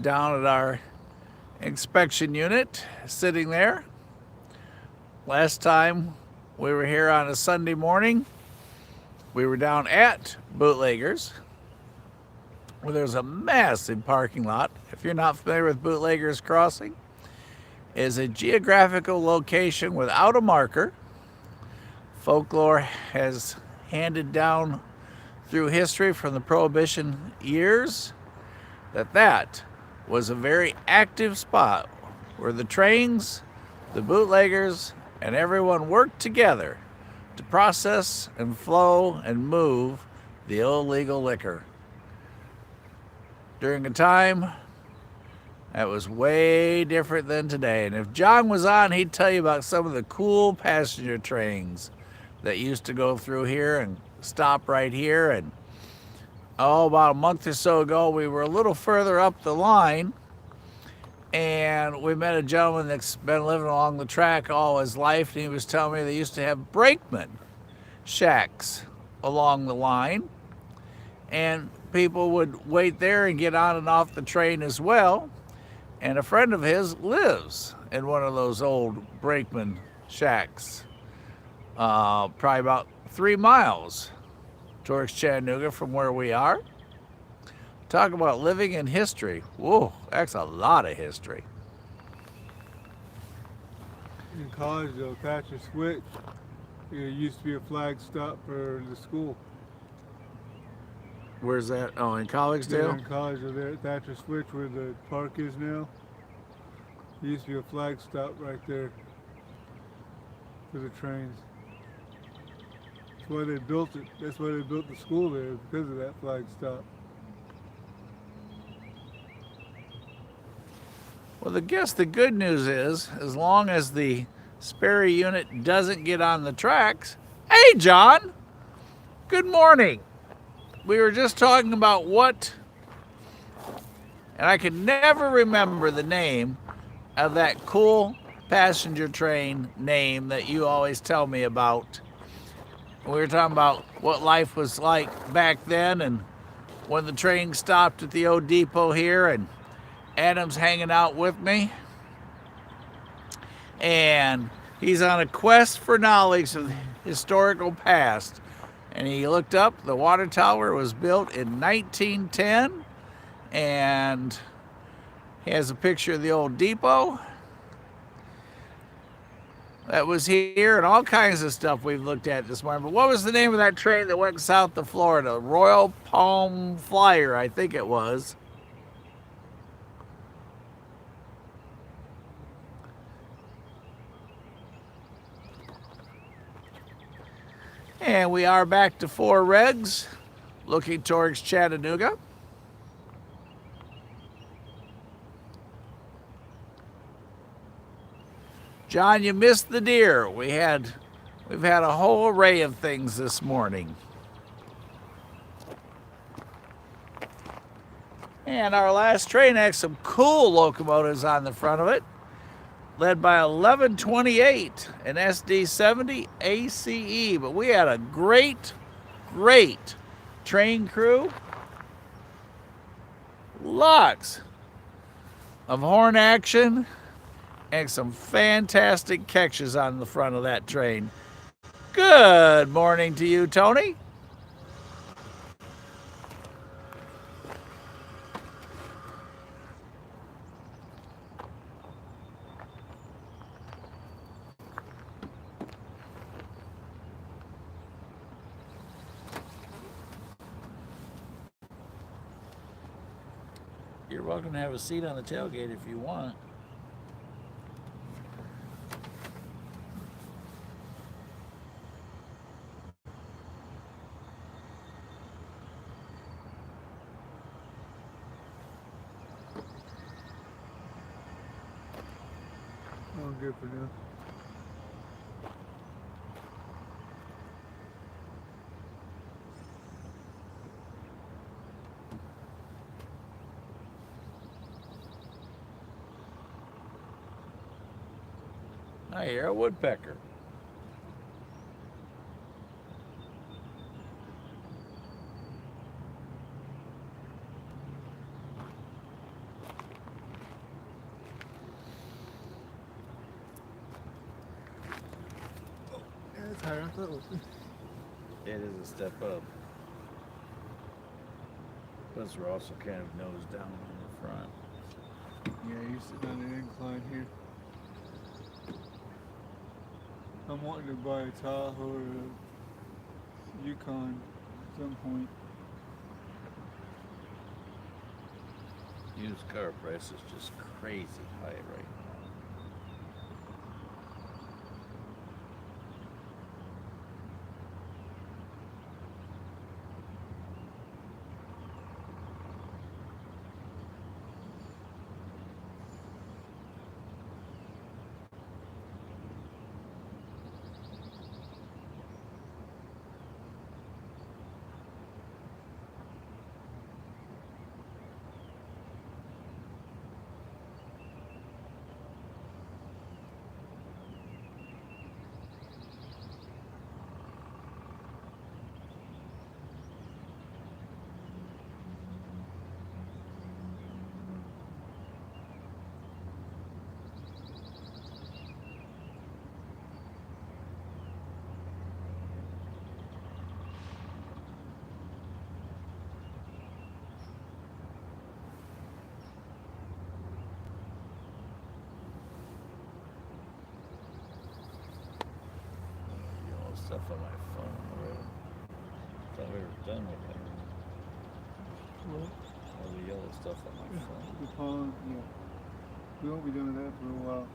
down at our inspection unit sitting there. Last time we were here on a Sunday morning, we were down at Bootleggers, where there's a massive parking lot. If you're not familiar with Bootleggers Crossing, it is a geographical location without a marker. Folklore has handed down through history from the Prohibition years that was a very active spot where the trains, the bootleggers, and everyone worked together to process and flow and move the illegal liquor. During a time that was way different than today. And if John was on, he'd tell you about some of the cool passenger trains that used to go through here and stop right here. And about a month or so ago, we were a little further up the line, and we met a gentleman that's been living along the track all his life, and he was telling me they used to have brakeman shacks along the line, and people would wait there and get on and off the train as well. And a friend of his lives in one of those old brakeman shacks, probably about 3 miles towards Chattanooga from where we are. Talk about living in history. Whoa, that's a lot of history. In college, though, Thatcher Switch, it used to be a flag stop for the school. Where's that? Oh, in Collegedale? There in college, there at Thatcher Switch, where the park is now. There used to be a flag stop right there for the trains. That's why they built it. That's why they built the school there, because of that flag stop. Well, I guess the good news is, as long as the Sperry unit doesn't get on the tracks. Hey, John! Good morning! We were just talking about what, and I can never remember the name of that cool passenger train name that you always tell me about. We were talking about what life was like back then, and when the train stopped at the old depot here, and Adam's hanging out with me, and he's on a quest for knowledge of the historical past. And he looked up, the water tower was built in 1910, and he has a picture of the old depot that was here, and all kinds of stuff we've looked at this morning. But what was the name of that train that went south to Florida? Royal Palm Flyer, I think it was. And we are back to 4 Regs, looking towards Chattanooga. John, you missed the deer. We've had a whole array of things this morning. And our last train had some cool locomotives on the front of it, led by 1128, an SD70 ACE. But we had a great train crew. Lots of horn action and some fantastic catches on the front of that train. Good morning to you, Tony. You're welcome to have a seat on the tailgate if you want. Oh, good for now. I hear a woodpecker. higher. I thought it was. It is a step up. Plus, we're also kind of nose down on the front. Yeah, you're sitting on an incline here. I'm wanting to buy a Tahoe or a Yukon at some point. Used car price is just crazy high right now. Stuff on my phone already. Thought we were done with that. What? All the yellow stuff on my phone. The pond, yeah. We won't be doing that for a while.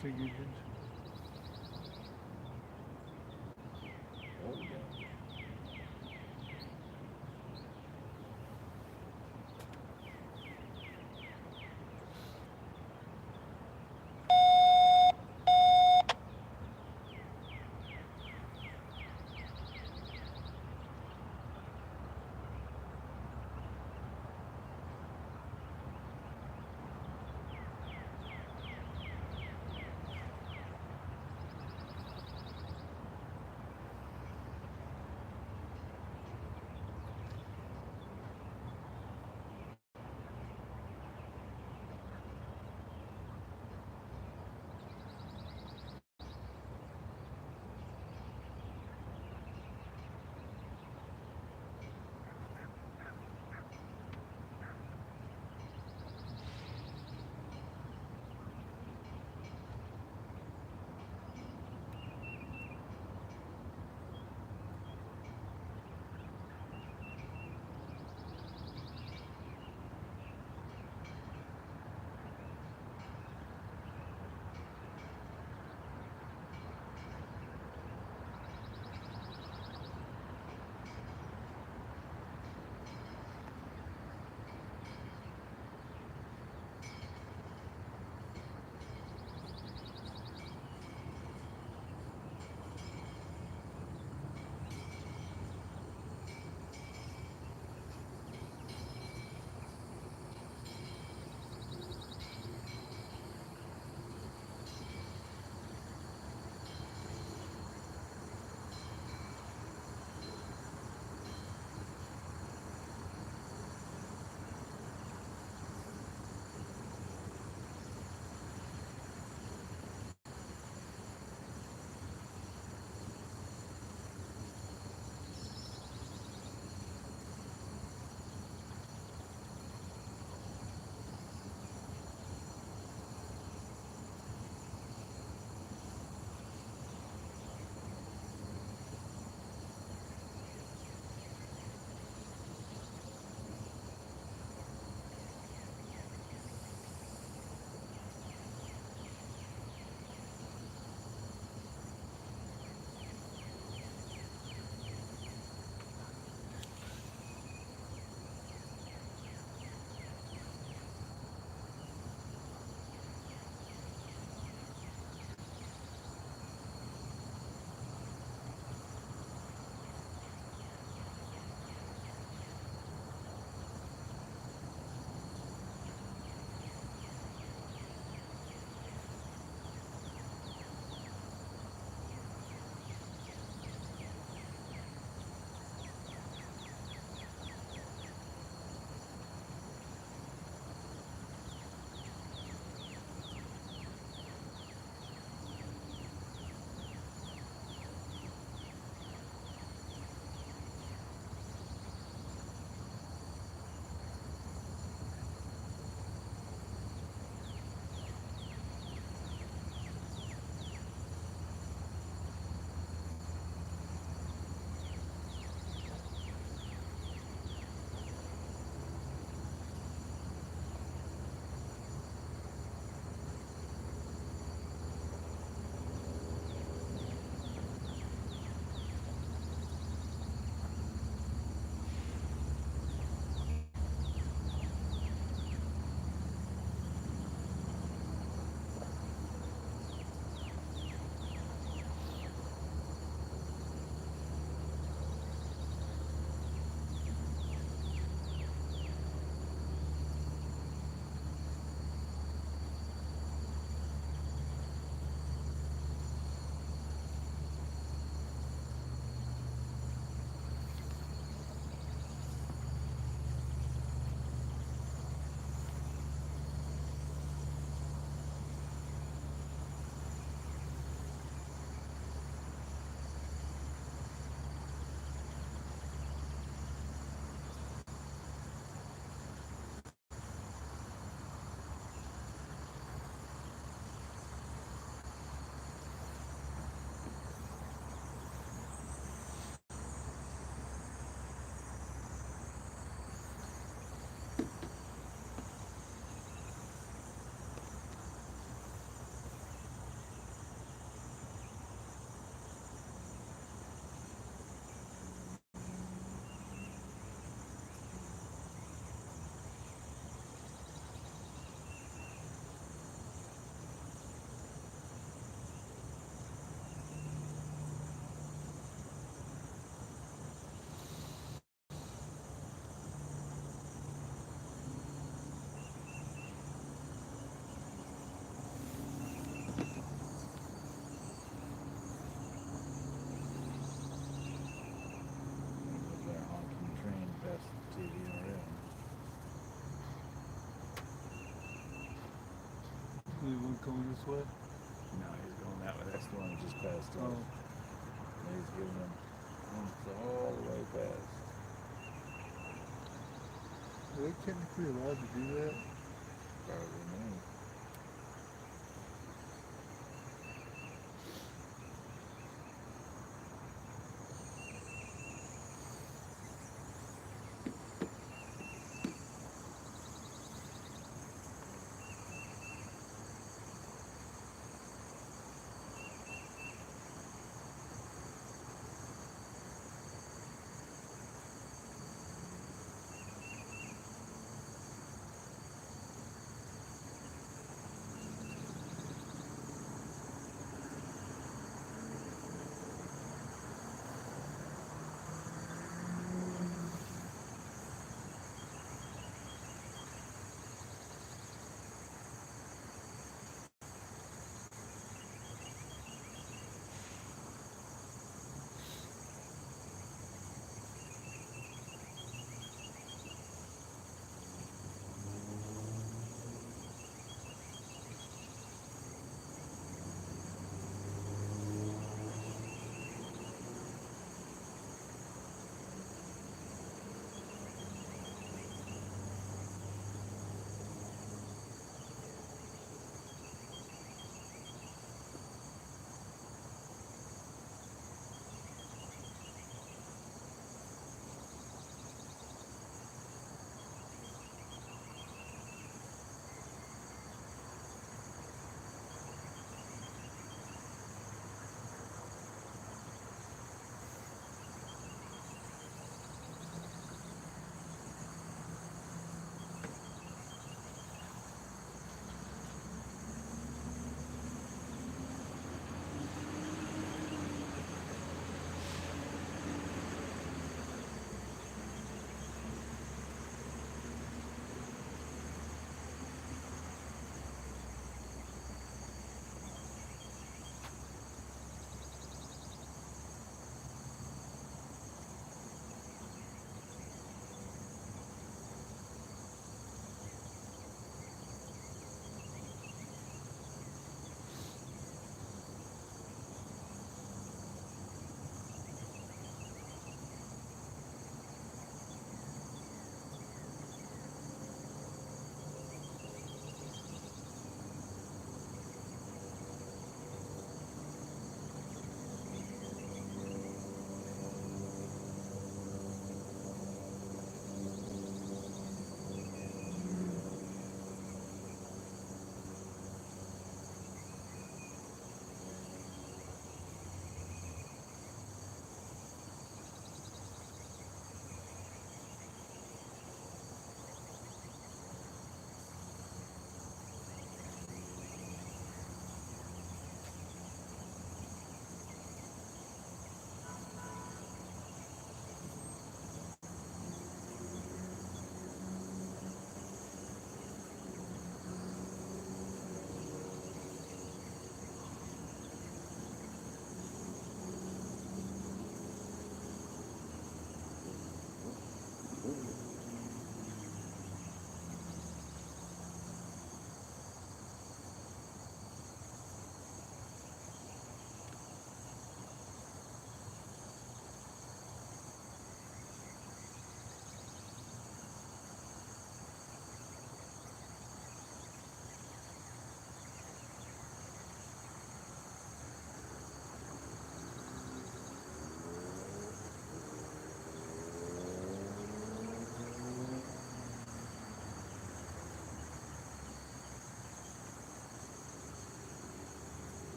Figured it. Oh, yeah. going this way? No, he's going that way. That's the one that just passed Oh. off. And he's giving them all the way past. Are they technically allowed to do that? Probably me.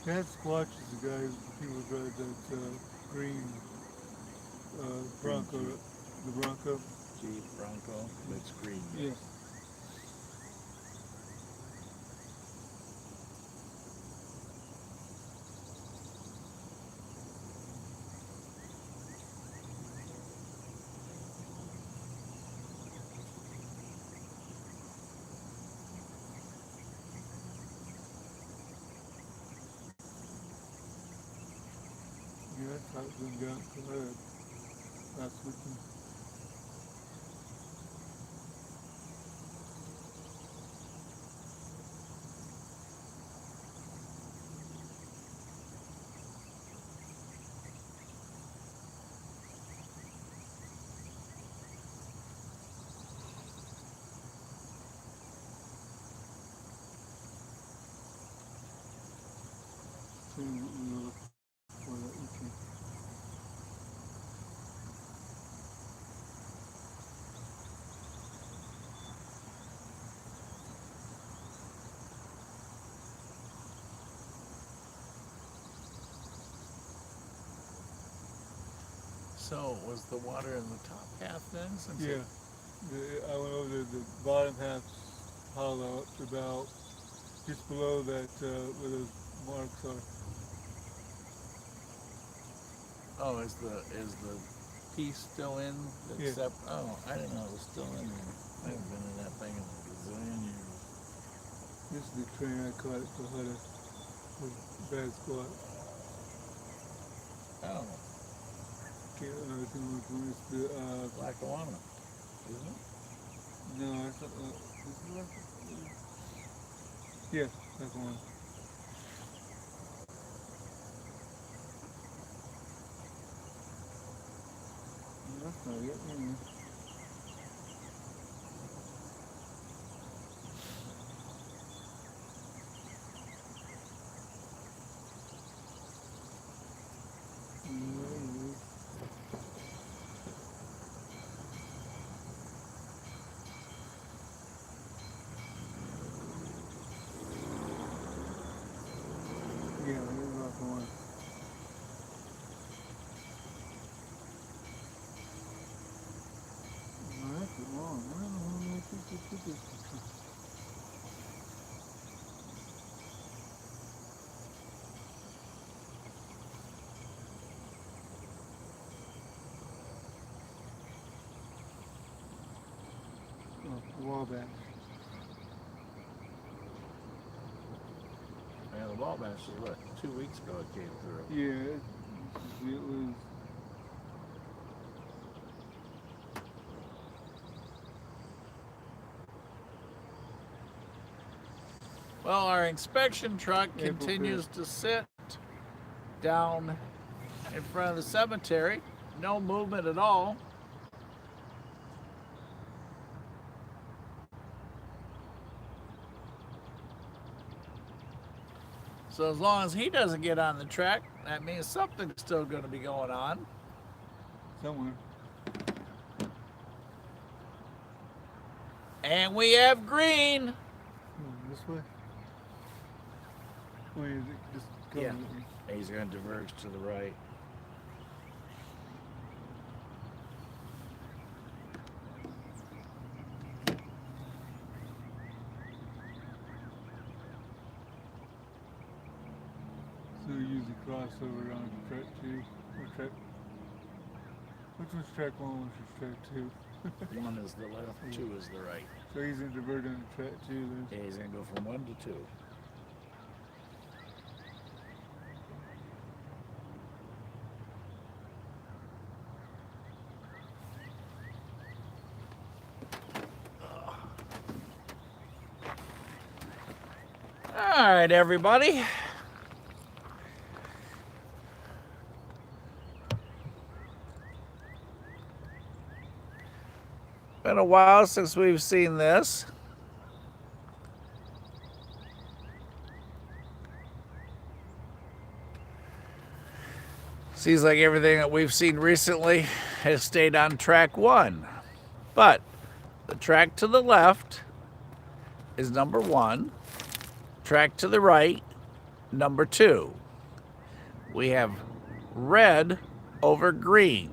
That Squatch is the guy people drive that green Bronco, the Bronco. Jeep Bronco, it's green. Yeah. Yeah, that's how it's been down to her last weekend. So we were looking for that weekend. So was the water in the top half then? Since Yeah. I went over the bottom half's hollow. It's about just below that where those marks are. Oh, is the piece still in? Yeah. Oh, I didn't know it was still in there. I haven't been in that thing in a gazillion years. This is the train I caught at Cohutta. The bad squat. Oh, Can't remember which one. It's the Lackawanna, isn't it? no, it's not. Is it yeah, that's the one. No, that's not it. Yeah, it is not the one. No, that's it wrong. I don't know who makes this. Oh, Wabash. Yeah, the Wabash is what, 2 weeks ago it came through. Yeah, it was. Well, our inspection truck April continues 5th. to sit down in front of the cemetery. No movement at all. So as long as he doesn't get on the track, that means something's still going to be going on. Somewhere. And we have green. This way? Or is it just going Yeah. with me? He's going to diverge to the right. So you usually crossover on track 2 or track. Which one's track 1? Which is track 2? One is the left, 2 is the right. So he's gonna divert on track 2 then. Yeah, he's going to go from 1 to 2. All right, everybody. Been a while since we've seen this. Seems like everything that we've seen recently has stayed on track 1. But the track to the left is number 1. Track to the right number 2. We have red over green.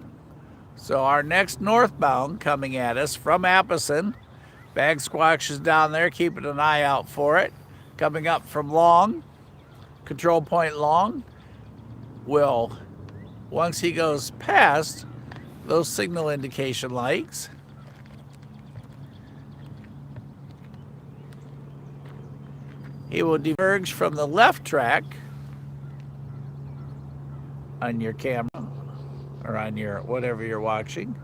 So our next northbound coming at us from Appleton, Bag Squatch is down there keeping an eye out for it. Coming up from Long, control point Long, will, once he goes past those signal indication lights, he will diverge from the left track on your camera or on your whatever you're watching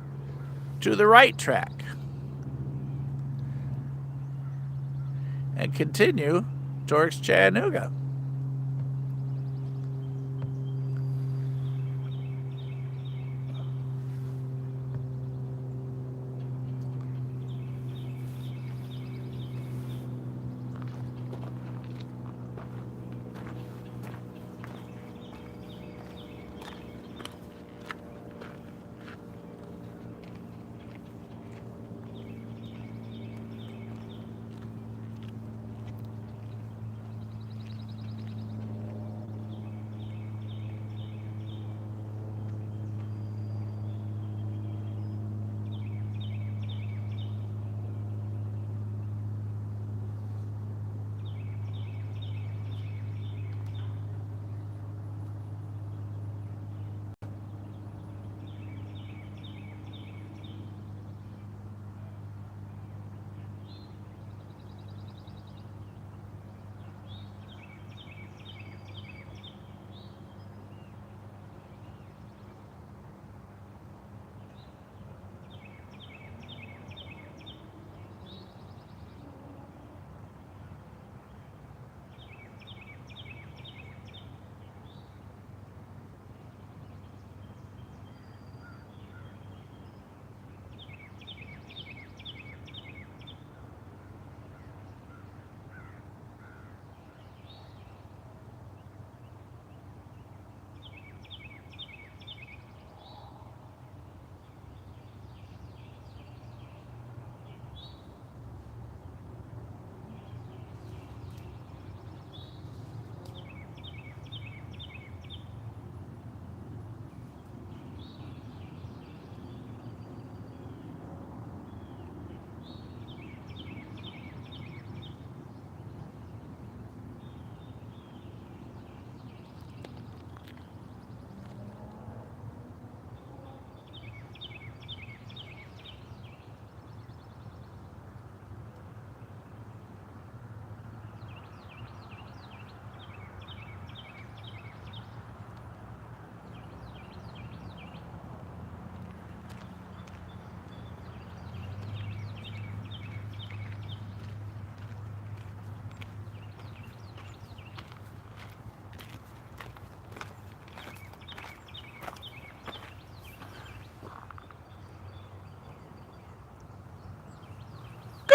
to the right track and continue towards Chattanooga.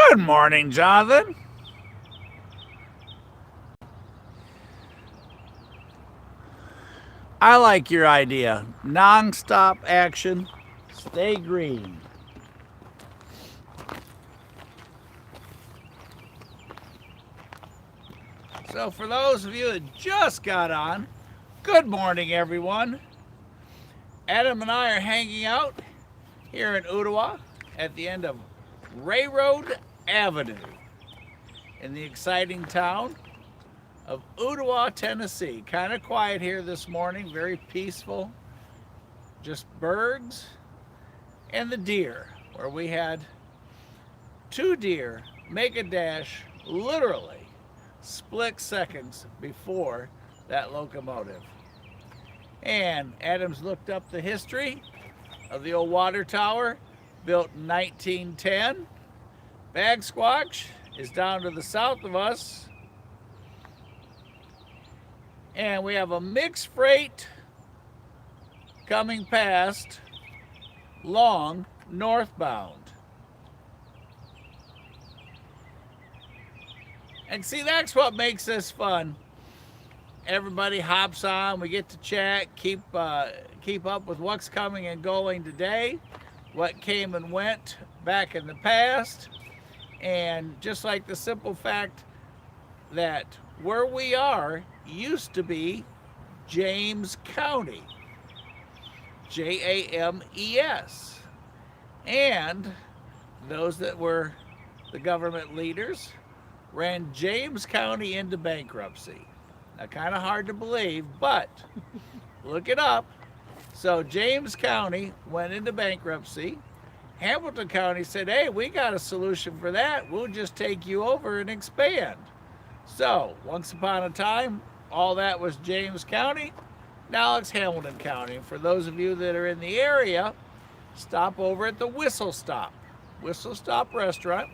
Good morning, Jonathan. I like your idea. Non-stop action. Stay green. So for those of you that just got on, good morning, everyone. Adam and I are hanging out here in Ooltewah at the end of Railroad Avenue in the exciting town of Ooltewah, Tennessee. Kind of quiet here this morning, very peaceful. Just birds and the deer, where we had 2 deer make a dash literally split seconds before that locomotive. And Adams looked up the history of the old water tower, built in 1910. Bag Squatch is down to the south of us. And we have a mixed freight coming past Long northbound. And see, that's what makes this fun. Everybody hops on, we get to chat, keep up with what's coming and going today, what came and went back in the past. And just like the simple fact that where we are used to be James County, James. And those that were the government leaders ran James County into bankruptcy. Now, kind of hard to believe, but look it up. So, James County went into bankruptcy. Hamilton County said, hey, we got a solution for that. We'll just take you over and expand. So, once upon a time, all that was James County. Now it's Hamilton County. And for those of you that are in the area, stop over at the Whistle Stop. Whistle Stop restaurant,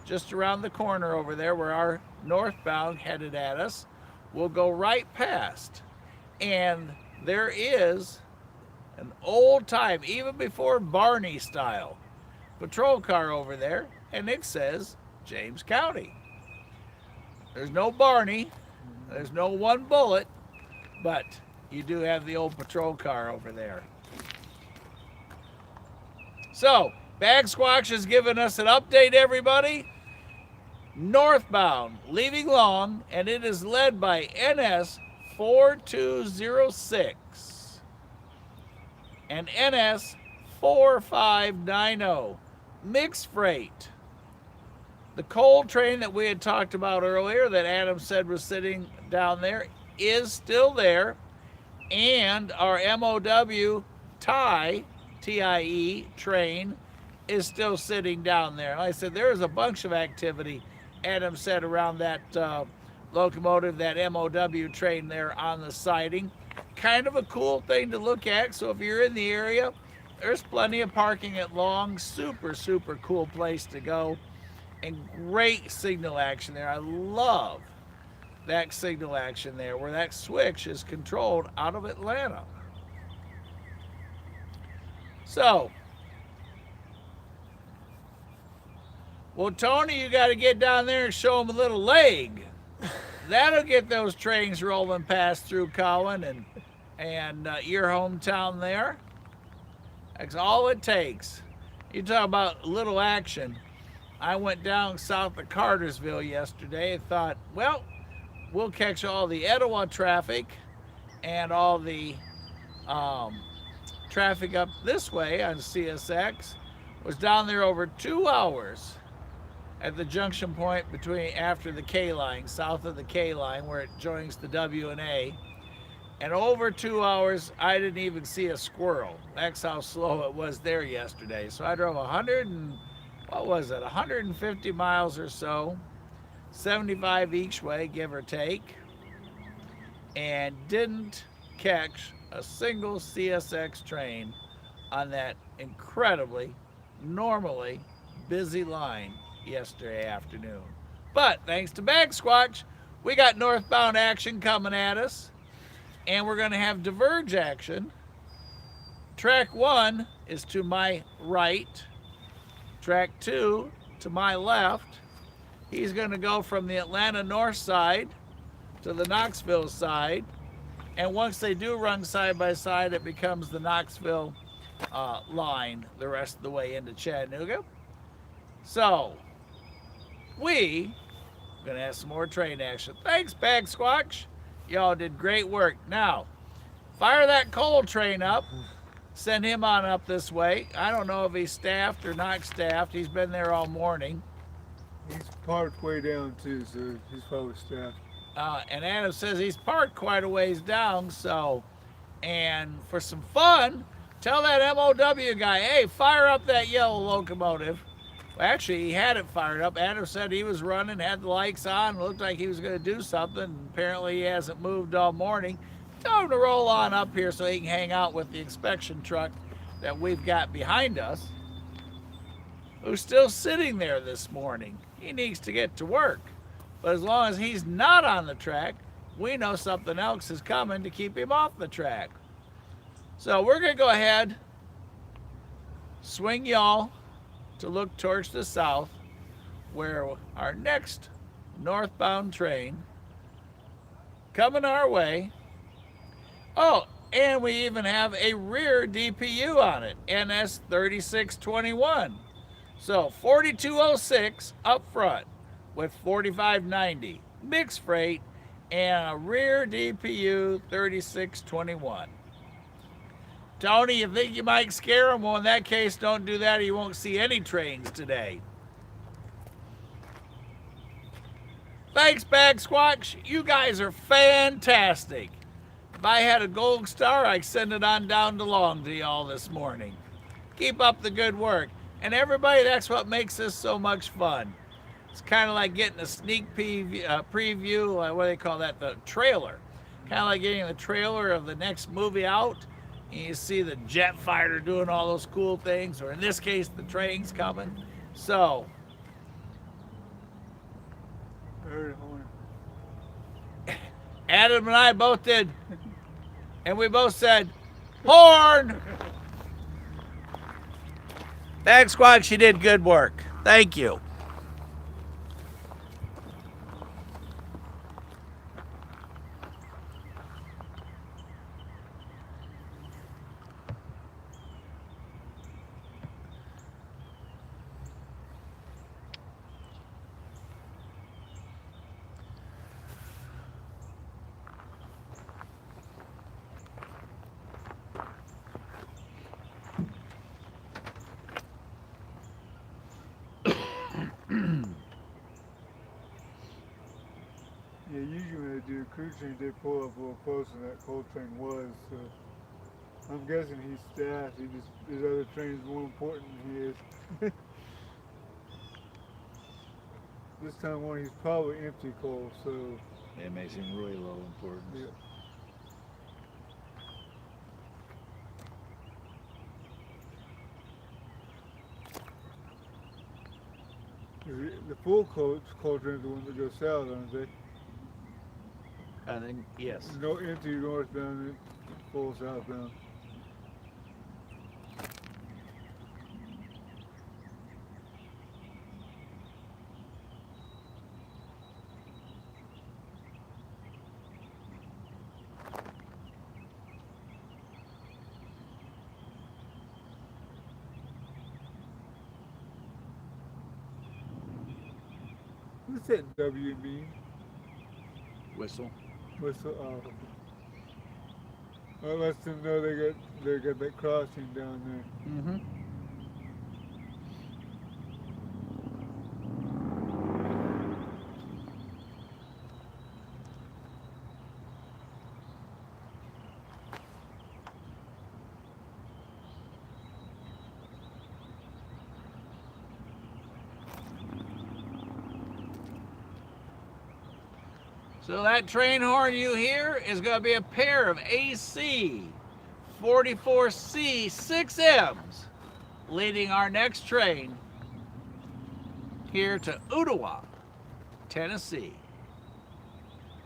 just around the corner over there where our northbound headed at us. We'll go right past. And there is an old time, even before Barney style, patrol car over there, and it says James County. There's no Barney, there's no one bullet, but you do have the old patrol car over there. So, Bag Squatch has given us an update, everybody. Northbound, leaving Long, and it is led by NS 4206 and NS 4590. Mixed freight. The coal train that we had talked about earlier that Adam said was sitting down there is still there. And our MOW TIE, TIE train is still sitting down there. Like I said, there is a bunch of activity, Adam said, around that locomotive, that MOW train there on the siding. Kind of a cool thing to look at. So if you're in the area, there's plenty of parking at Long. Super, super cool place to go. And great signal action there. I love that signal action there where that switch is controlled out of Atlanta. So, well, Tony, you got to get down there and show them a little leg. That'll get those trains rolling past through Cowan and your hometown there. That's all it takes. You talk about little action. I went down south of Cartersville yesterday and thought, well, we'll catch all the Ooltewah traffic and all the traffic up this way on CSX. Was down there over 2 hours at the junction point between after the K line, south of the K line, where it joins the W and A. And over 2 hours, I didn't even see a squirrel. That's how slow it was there yesterday. So I drove 150 miles or so, 75 each way, give or take, and didn't catch a single CSX train on that incredibly, normally busy line yesterday afternoon. But thanks to Bag Squatch, we got northbound action coming at us, and we're going to have diverge action. Track 1 is to my right, track 2 to my left. He's going to go from the Atlanta north side to the Knoxville side. And once they do run side by side, it becomes the Knoxville line the rest of the way into Chattanooga. So, we are going to have some more train action. Thanks, Bag Squatch. Y'all did great work. Now, fire that coal train up. Send him on up this way. I don't know if he's staffed or not staffed. He's been there all morning. He's parked way down too, so he's probably staffed. And Adam says he's parked quite a ways down, so, and for some fun, tell that MOW guy, hey, fire up that yellow locomotive. Well, actually, he had it fired up. Adam said he was running, had the lights on, looked like he was going to do something. Apparently, he hasn't moved all morning. Tell him to roll on up here so he can hang out with the inspection truck that we've got behind us, who's still sitting there this morning. He needs to get to work. But as long as he's not on the track, we know something else is coming to keep him off the track. So we're going to go ahead, swing y'all to look towards the south, where our next northbound train coming our way. Oh, and we even have a rear DPU on it, NS 3621. So 4206 up front with 4590. mixed freight, and a rear DPU 3621. Tony, you think you might scare them? Well, in that case, don't do that or you won't see any trains today. Thanks, Bag Squatch. You guys are fantastic. If I had a gold star, I'd send it on down to Long to y'all this morning. Keep up the good work. And everybody, that's what makes this so much fun. It's kind of like getting a sneak preview, what do they call that, the trailer. Kind of like getting the trailer of the next movie out, and you see the jet fighter doing all those cool things, or in this case, the train's coming. So, Adam and I both did, and we both said, horn! Bag Squad, she did good work. Thank you. Yeah, usually when they do crew change, they pull up a little closer than that coal train was. So I'm guessing he's staffed. His other train's more important than he is. This time one, he's probably empty coal. So It makes him really low importance. yeah. The full coal train's the one that goes south, aren't they? I think, yes. No empty northbound and full southbound. What's that W mean? Whistle. Whistle. Well, lets them know they got that crossing down there. Mm-hmm. So that train horn you hear is going to be a pair of AC 44C 6Ms leading our next train here to Ooltewah, Tennessee.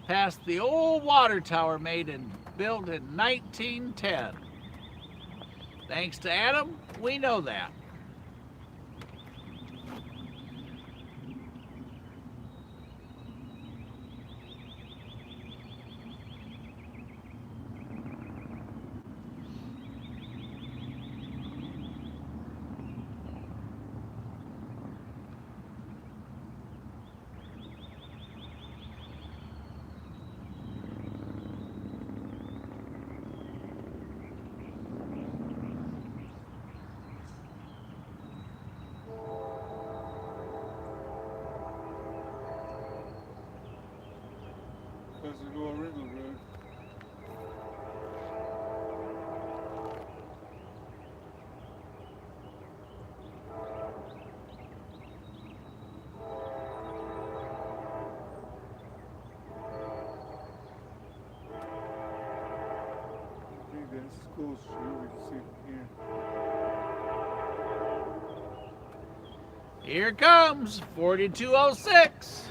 Past the old water tower built in 1910. Thanks to Adam, we know that. That's the New Orleans Road. I think that's School Street. We can see from here. Here comes 4206.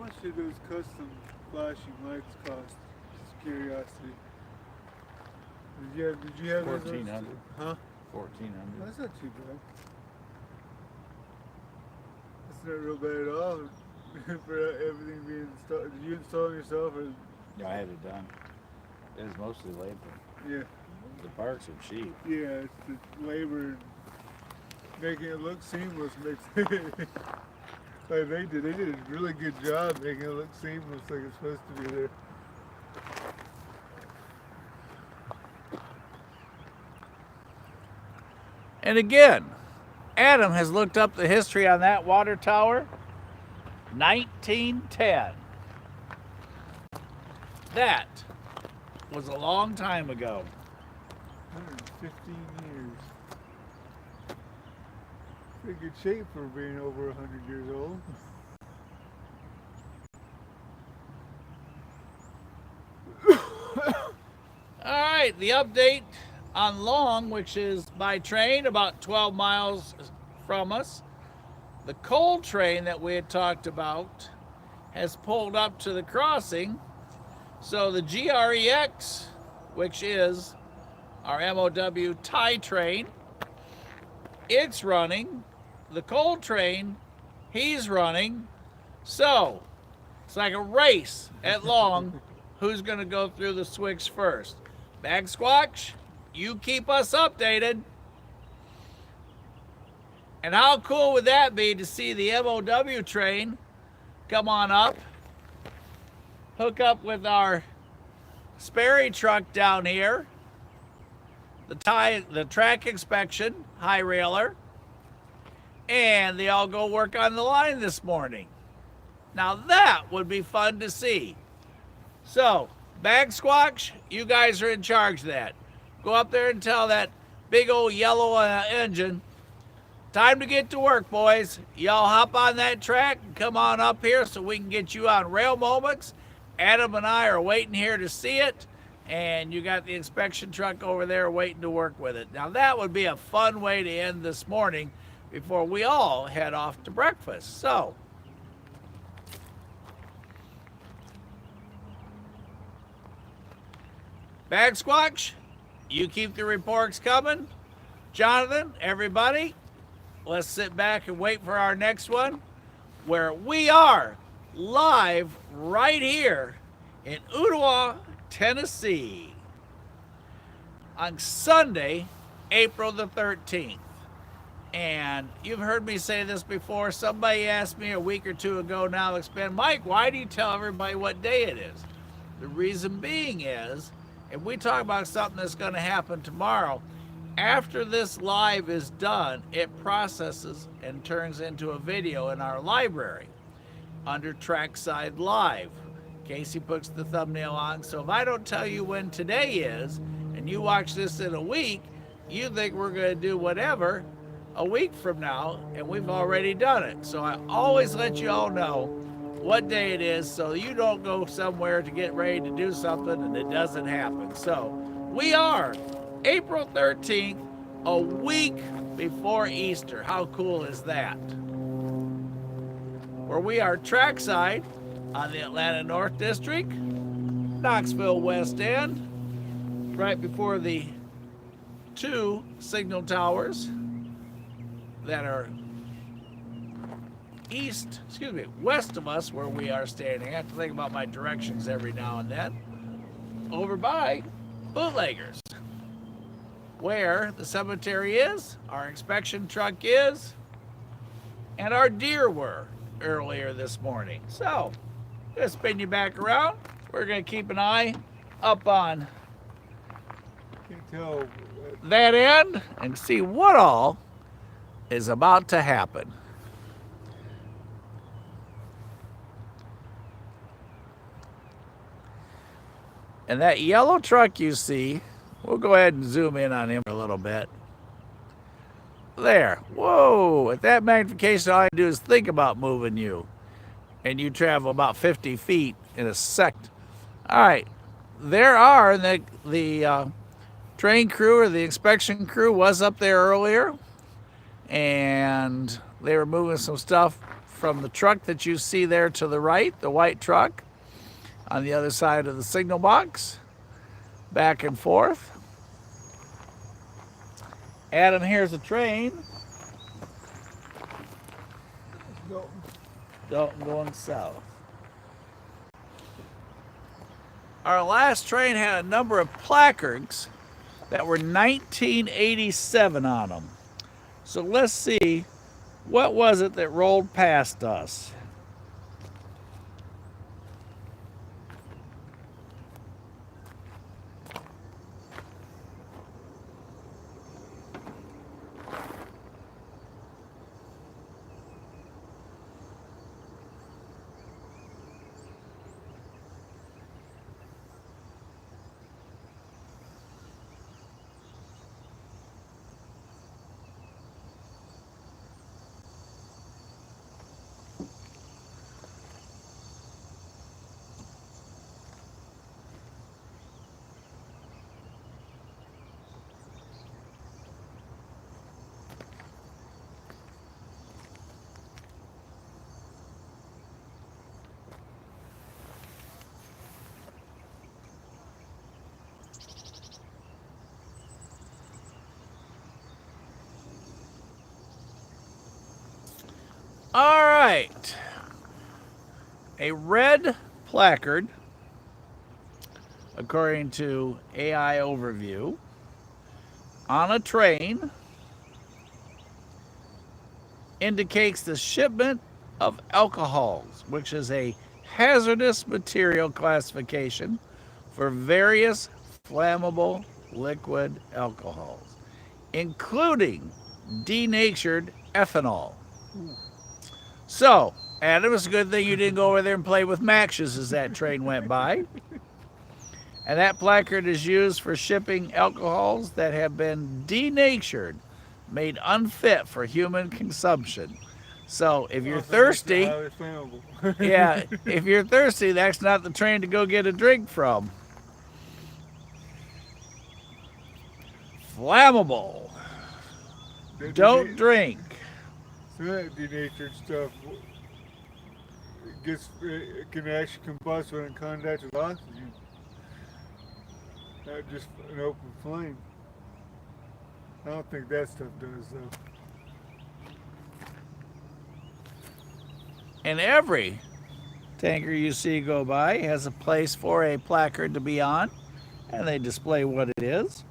much did those custom flashing lights cost? Just curiosity. Did you have those? 1,400. Huh? 1,400. That's not too bad. That's not real bad at all for everything being installed. Did you install it yourself or? Yeah, I had it done. It was mostly labor. Yeah. The parts are cheap. Yeah, it's the labor and making it look seamless makes like they did a really good job making it look seamless like it's supposed to be there. And again, Adam has looked up the history on that water tower. 1910. That was a long time ago. 115 years. Pretty good shape for being over 100 years old. All right, the update on Long, which is by train about 12 miles from us. The coal train that we had talked about has pulled up to the crossing. So the GREX, which is our MOW tie train, it's running. The coal train, he's running. So it's like a race at Long. Who's going to go through the switch first? Bag Squatch, you keep us updated. And how cool would that be to see the MOW train come on up, hook up with our Sperry truck down here, the track inspection, high railer, and they all go work on the line this morning. Now that would be fun to see. So, Bag Squatch, you guys are in charge of that. Go up there and tell that big old yellow engine, time to get to work, boys. Y'all hop on that track and come on up here so we can get you on Rail Moments. Adam and I are waiting here to see it, and you got the inspection truck over there waiting to work with it. Now that would be a fun way to end this morning before we all head off to breakfast. So, Bag Squatch, you keep the reports coming. Jonathan, everybody, let's sit back and wait for our next one, where we are live right here in Ooltewah, Tennessee, on Sunday, April the 13th. And you've heard me say this before. Somebody asked me a week or two ago now, expand, Mike, why do you tell everybody what day it is? The reason being is, if we talk about something that's going to happen tomorrow, after this live is done, it processes and turns into a video in our library under Trackside Live. Casey puts the thumbnail on. So if I don't tell you when today is, and you watch this in a week, you think we're going to do whatever a week from now, and we've already done it. So I always let you all know what day it is so you don't go somewhere to get ready to do something and it doesn't happen. So we are April 13th, a week before Easter. How cool is that? Where we are trackside on the Atlanta North District, Knoxville West End, right before the two signal towers that are west of us where we are standing. I have to think about my directions every now and then. Over by Bootleggers, where the cemetery is, our inspection truck is, and our deer were earlier this morning. So, gonna spin you back around. We're gonna keep an eye up on that end and see what all is about to happen. And that yellow truck you see, we'll go ahead and zoom in on him a little bit. There. Whoa. At that magnification, all I do is think about moving you. And you travel about 50 feet in a second. All right. There are the train crew or the inspection crew was up there earlier. And they were moving some stuff from the truck that you see there to the right, the white truck, on the other side of the signal box, back and forth. Adam hears a train. Dalton going south. Our last train had a number of placards that were 1987 on them. So let's see, what was it that rolled past us? All right. A red placard, according to AI Overview, on a train indicates the shipment of alcohols, which is a hazardous material classification for various flammable liquid alcohols, including denatured ethanol. So, Adam, it's a good thing you didn't go over there and play with matches as that train went by. And that placard is used for shipping alcohols that have been denatured, made unfit for human consumption. So if you're thirsty, yeah, if you're thirsty, that's not the train to go get a drink from. Flammable. Don't drink. So that denatured stuff it can actually combust when it contacts with oxygen. Not just an open flame. I don't think that stuff does though. And every tanker you see go by has a place for a placard to be on, and they display what it is.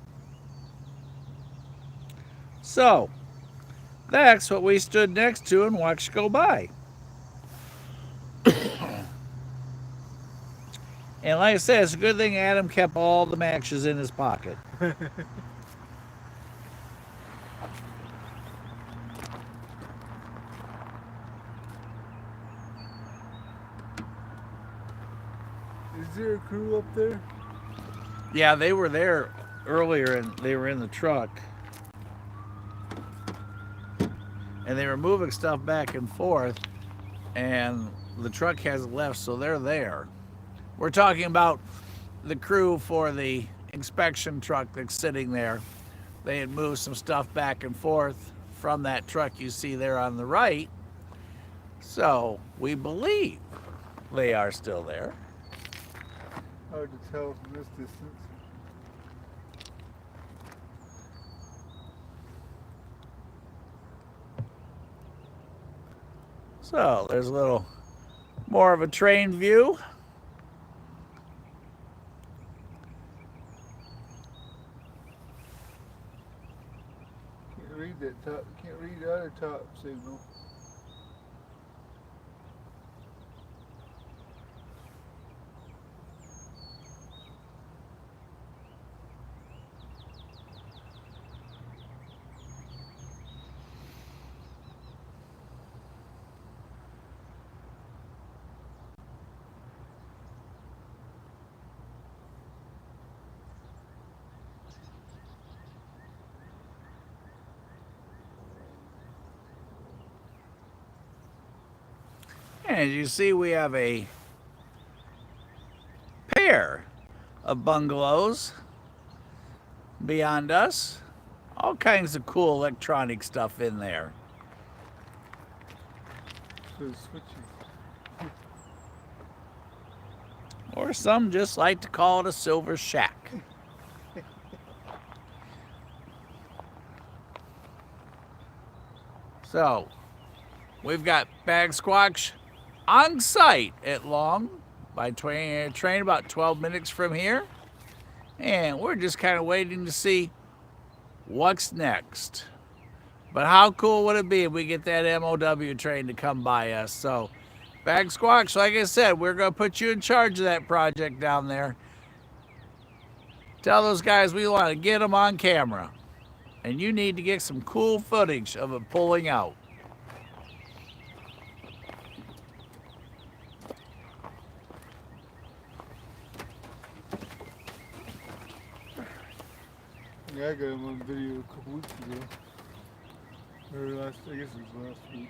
So, that's what we stood next to and watched go by. And like I said, it's a good thing Adam kept all the matches in his pocket. Is there a crew up there? Yeah, they were there earlier and they were in the truck. And they were moving stuff back and forth, and the truck hasn't left, so they're there. We're talking about the crew for the inspection truck that's sitting there. They had moved some stuff back and forth from that truck you see there on the right. So we believe they are still there. Hard to tell from this distance. So there's a little more of a train view. Can't read the other top signal. And as you see, we have a pair of bungalows beyond us. All kinds of cool electronic stuff in there. for the switching. Or some just like to call it a silver shack. So, we've got Bag Squatch on site at Long by train about 12 minutes from here. And we're just kind of waiting to see what's next. But how cool would it be if we get that MOW train to come by us? So, Bag Squatch, like I said, we're going to put you in charge of that project down there. Tell those guys we want to get them on camera. And you need to get some cool footage of it pulling out. Yeah, I got him on video a couple weeks ago. Or last, I guess it was last week.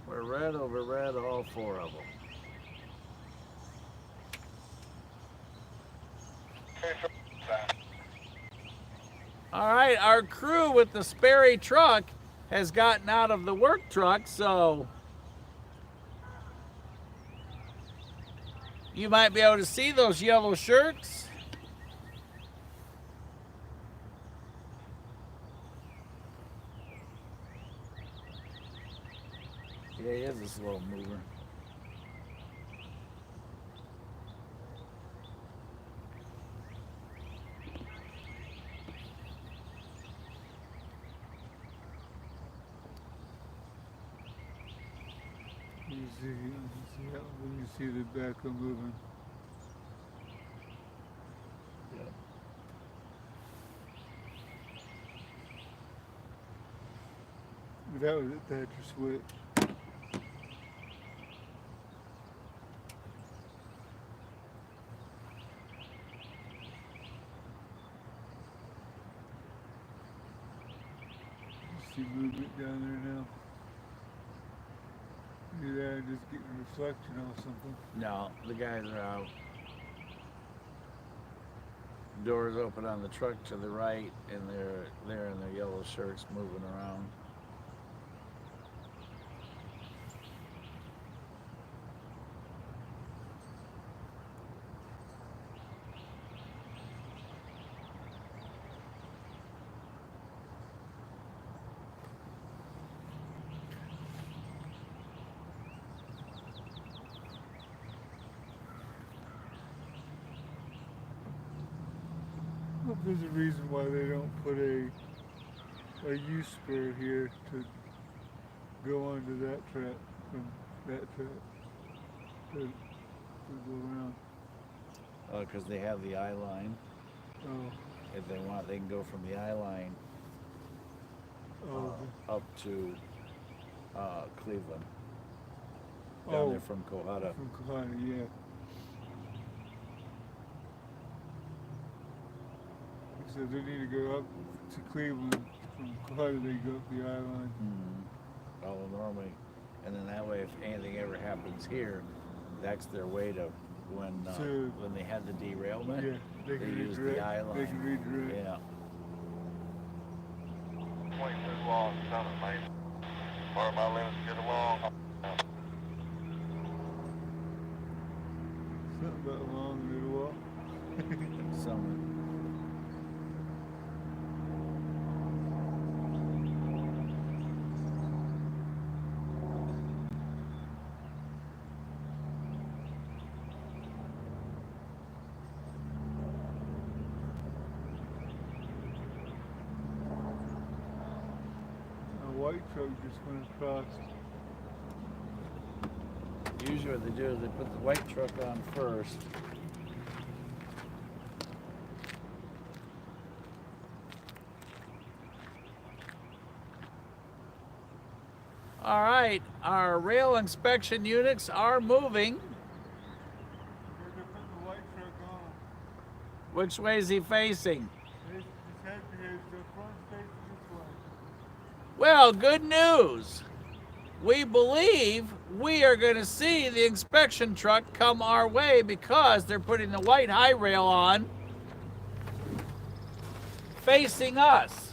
We're red over red, all four of them. All right, our crew with the Sperry truck has gotten out of the work truck, so you might be able to see those yellow shirts. Yeah, he is a slow mover. When you see the back of moving. Yep. That was it, that your switch. You see movement down there now. Either just getting a reflection off something. No, the guys are out. Doors open on the truck to the right, and they're in their yellow shirts moving around. Well, there's a reason why they don't put a U-spur here to go onto that track from that track to go around. Oh, because they have the eye line. Oh, If they want, they can go from the eye line oh, up to Cleveland. Down oh, there from Cohata. from Kahana, yeah. So they need to go up to Cleveland from Kahana. They go up the eye line. Mm-hmm. Oh, normally, and then that way, if anything ever happens here, that's their way to when they had the derailment. Yeah, they can use redirect. the eye line. They can redirect. Yeah. 22 long, Southern lane. Part of my limits get along. Something about long little walk. Some. White truck just went across. Usually what they do is they put the white truck on first. All right, our rail inspection units are moving. They're gonna put the white truck on. Which way is he facing? His head is the front facing this way. Well, good news. We believe we are going to see the inspection truck come our way because they're putting the white high rail on facing us.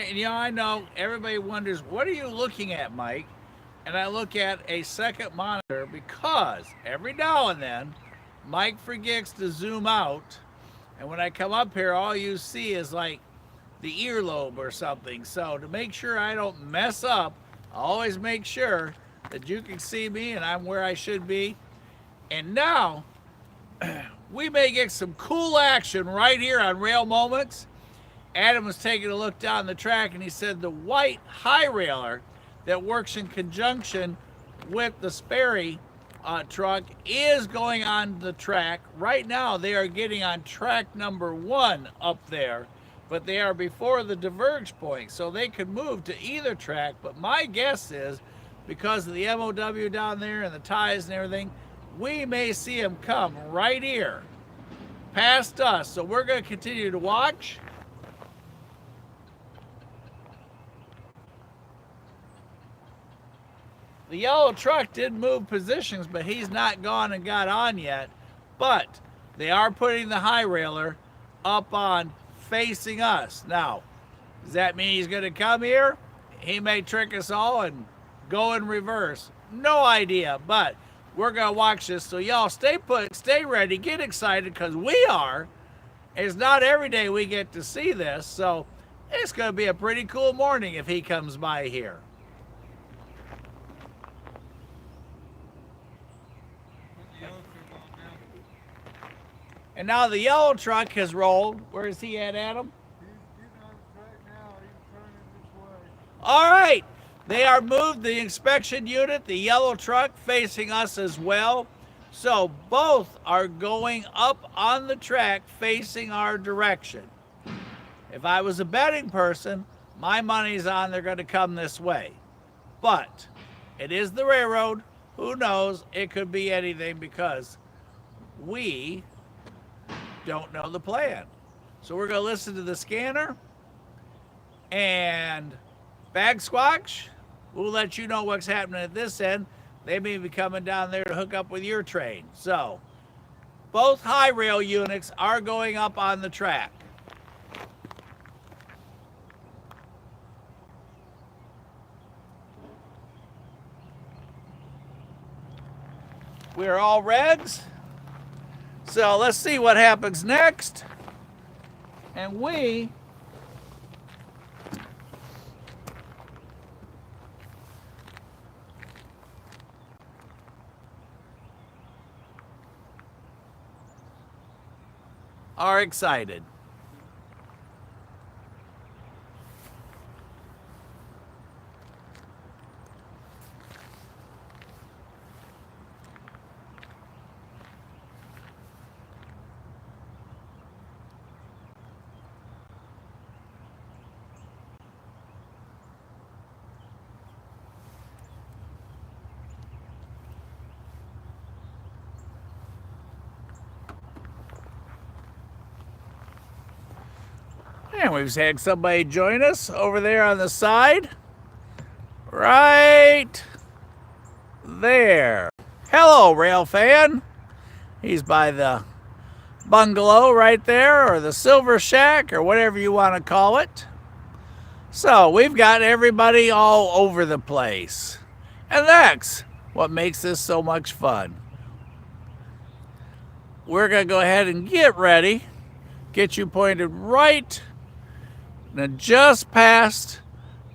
right, and I know everybody wonders, what are you looking at, Mike? And I look at a second monitor because every now and then Mike forgets to zoom out, and when I come up here, all you see is like the earlobe or something. So to make sure I don't mess up, I always make sure that you can see me and I'm where I should be. And now we may get some cool action right here on Rail Moments. Adam was taking a look down the track and he said the white high railer that works in conjunction with the Sperry truck is going on the track. Right now they are getting on track number 1 up there, but they are before the diverge point, so they could move to either track. But my guess is, because of the MOW down there and the ties and everything, we may see them come right here past us. So we're going to continue to watch. The yellow truck did move positions, but he's not gone and got on yet. But they are putting the high railer up on facing us. Now, does that mean he's going to come here? He may trick us all and go in reverse. No idea, but we're going to watch this. So y'all stay put, stay ready, get excited, because we are. It's not every day we get to see this, so it's going to be a pretty cool morning if he comes by here. And now the yellow truck has rolled. Where is he at, Adam? He's getting on the track now. He's turning this way. All right. They are moved, the inspection unit, the yellow truck facing us as well. So both are going up on the track facing our direction. If I was a betting person, my money's on they're going to come this way. But it is the railroad. Who knows? It could be anything because we don't know the plan. So we're going to listen to the scanner and bag squatch. We'll let you know what's happening at this end. They may be coming down there to hook up with your train. So both high rail units are going up on the track. We're all reds. So let's see what happens next. And we are excited. And we've had somebody join us over there on the side. Right there. Hello, rail fan. He's by the bungalow right there, or the Silver Shack, or whatever you want to call it. So we've got everybody all over the place. And that's what makes this so much fun. We're going to go ahead and get ready. Get you pointed right now, just past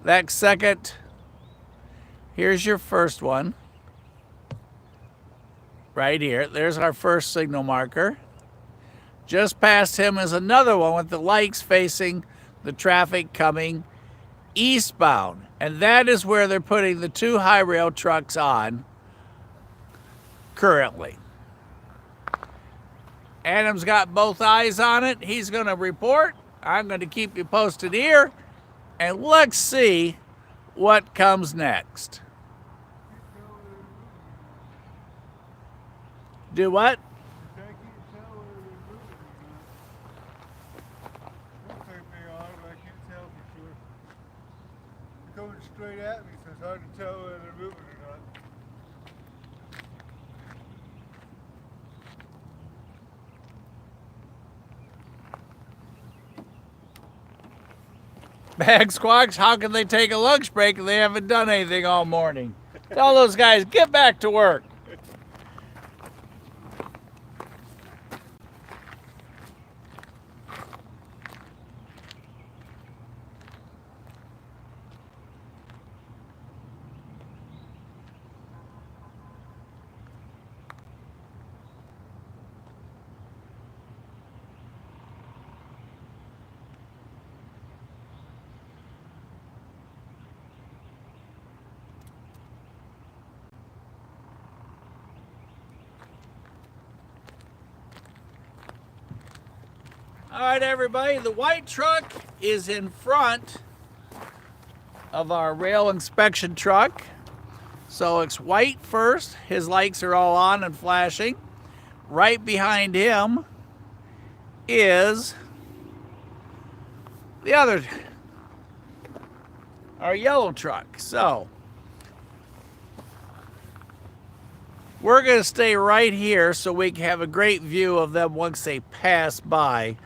that second. Here's your first one. Right here. There's our first signal marker. Just past him is another one with the lights facing the traffic coming eastbound. And that is where they're putting the 2 high rail trucks on currently. Adam's got both eyes on it. He's going to report. I'm going to keep you posted here. And let's see what comes next. Do what? I can't tell whether they're moving or not. Looks like they are, but I can't tell for sure. They're coming straight at me, so it's hard to tell whether they're moving or not. Bag squawks, how can they take a lunch break if they haven't done anything all morning? Tell those guys, get back to work. All right, everybody, the white truck is in front of our rail inspection truck. So it's white first. His lights are all on and flashing. Right behind him is the other, our yellow truck. So we're going to stay right here so we can have a great view of them once they pass by,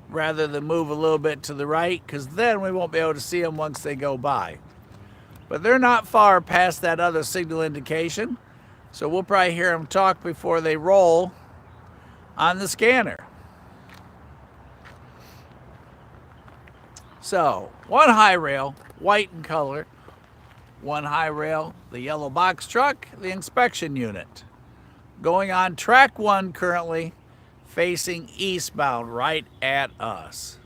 rather than move a little bit to the right, because then we won't be able to see them once they go by. But they're not far past that other signal indication, so we'll probably hear them talk before they roll on the scanner. So, one high rail, white in color, one high rail, the yellow box truck, the inspection unit. Going on track 1 currently, facing eastbound right at us.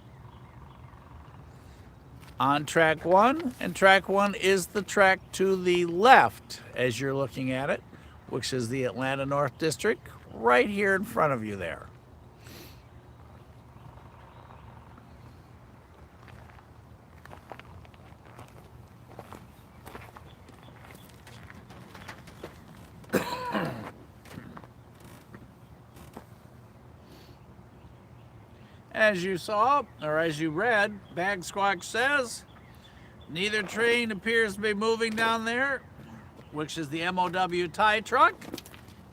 On track 1, and track 1 is the track to the left as you're looking at it, which is the Atlanta North District, right here in front of you there. As you saw, or as you read, Bag Squawk says, neither train appears to be moving down there, which is the MOW tie truck,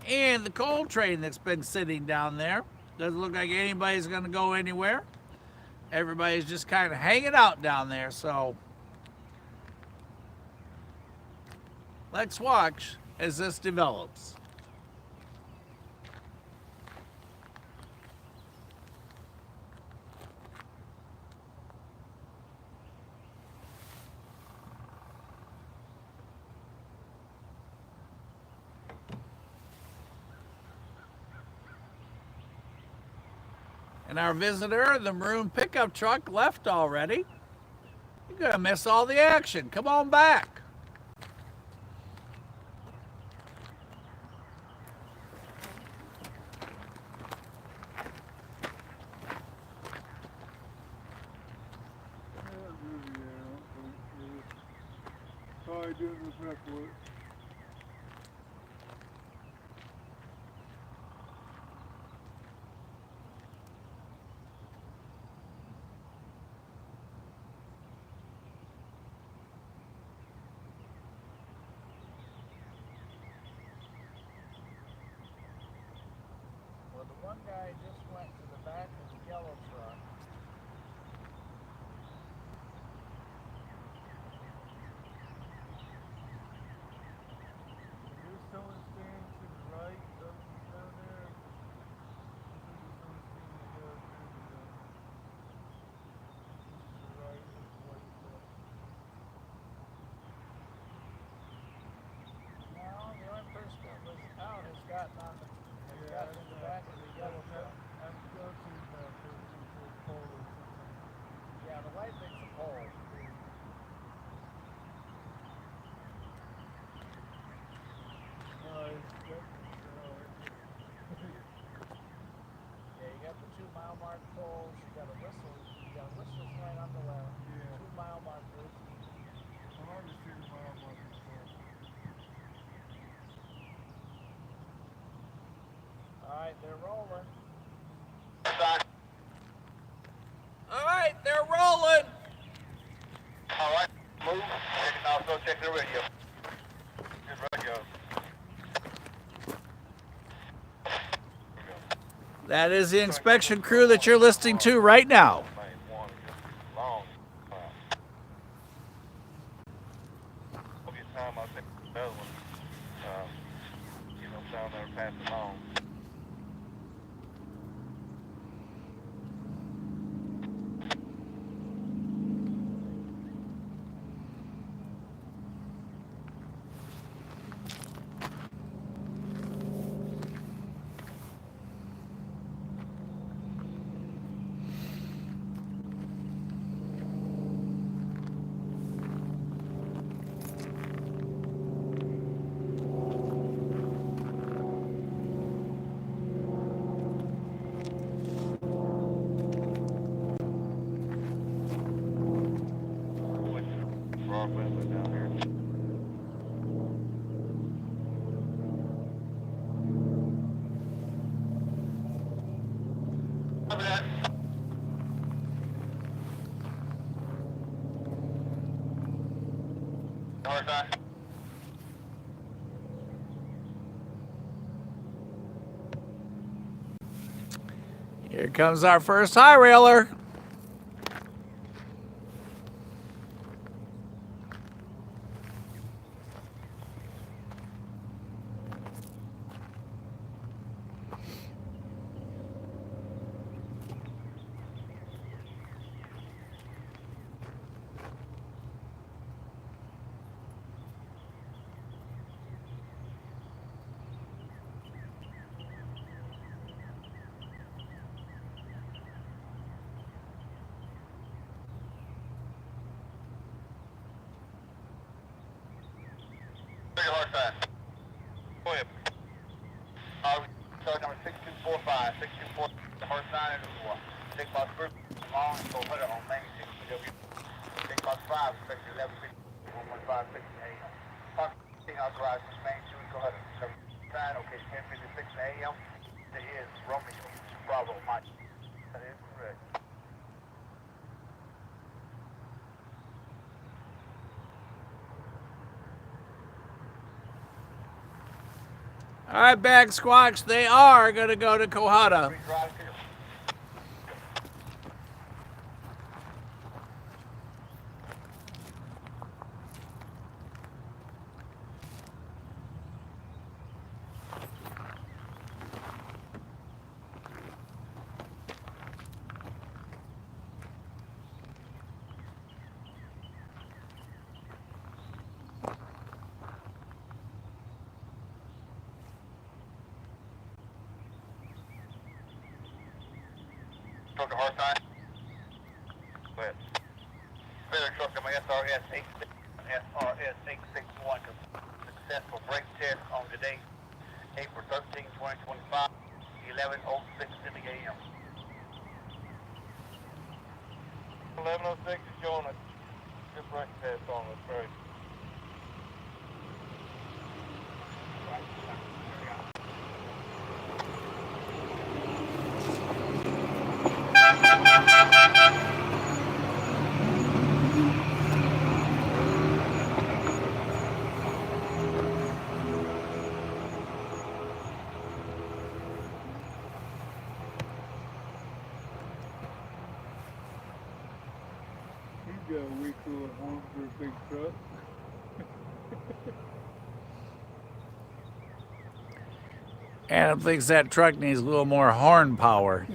and the coal train that's been sitting down there. Doesn't look like anybody's going to go anywhere. Everybody's just kind of hanging out down there, so let's watch as this develops. And our visitor, the maroon pickup truck, left already. You're gonna miss all the action. Come on back. Probably doing the prep work. Well, the one guy just went to the back of the yellow truck. There's someone standing to the right down there. No, the only person that was out has gotten on the gotten in the back of the yellow truck. I'm closing the person to a pole or something. Yeah, the white thing's a pole. Yeah, you got the 2 mile mark poles, you got a whistle sign on the left, Yeah. 2 mile markers. I'm on the 2 mile marker. Alright, they're rolling. All Alright, they're rolling! right, move. I'll go check the radio. His radio. That is the inspection crew that you're listening to right now. Main one is long. time I'll take the other one. Down there and pass it along. Down here. Here comes our first high railer. Go ahead. Start number 6245, 624, the horse sign is 6 box group, long, and go ahead on Main 60W. 6 box 5, respect 11, 115, 16 a.m. Parking authorized from Main 2, go ahead. Sign, okay, 10:56 a.m. It is Romeo, Bravo, Mike. That is correct. All right, Bag Squatch, they are going to go to Cohutta. Truck a hard time. Go ahead. Fair truck number SRS861. Successful brake test on today, April 13, 2025, 11:06 in the a.m. 11:06 is showing a good brake test on this brake. He's got a way cooler horn for a big truck. Adam thinks that truck needs a little more horn power.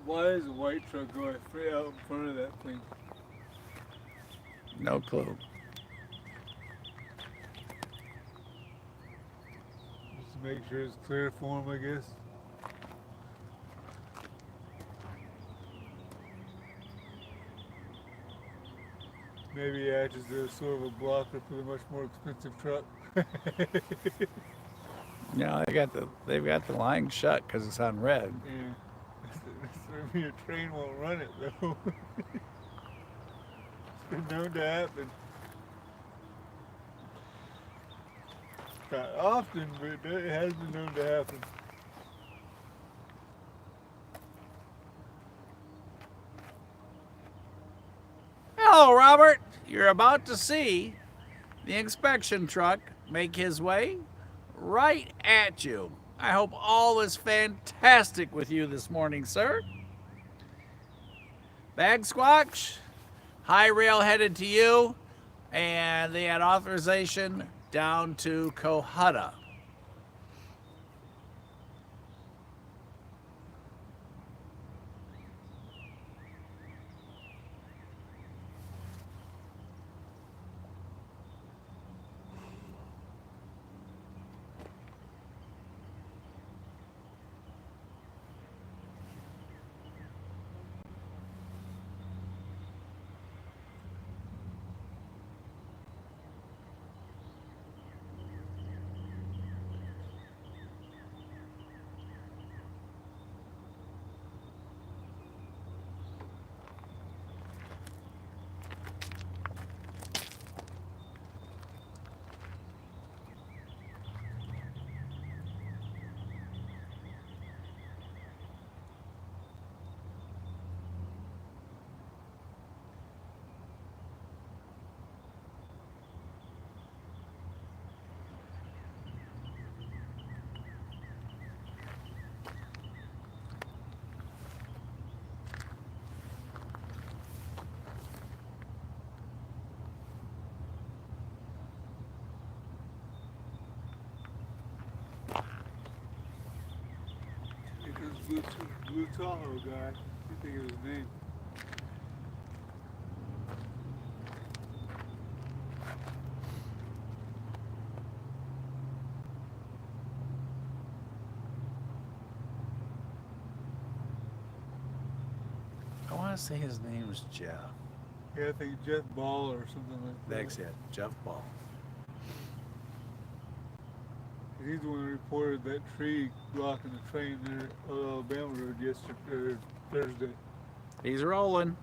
Why is a white truck going straight out in front of that thing? No clue. Just to make sure it's clear for him, I guess. Maybe it acts as a sort of a blocker for the much more expensive truck. No, they've got the line shut because it's on red. Yeah. Maybe a train won't run it though. It's been known to happen. Not often, but it has been known to happen. Hello, Robert. You're about to see the inspection truck make his way right at you. I hope all is fantastic with you this morning, sir. Bag Squatch, high rail headed to you, and they had authorization down to Cohutta. Here comes Blue Tahoe guy. I think of his name. I want to say his name was Jeff. Yeah, I think Jeff Ball or something like that. That's it, Jeff Ball. He's the one who reported that tree blocking the train there on Alabama Road yesterday, Thursday. He's rolling.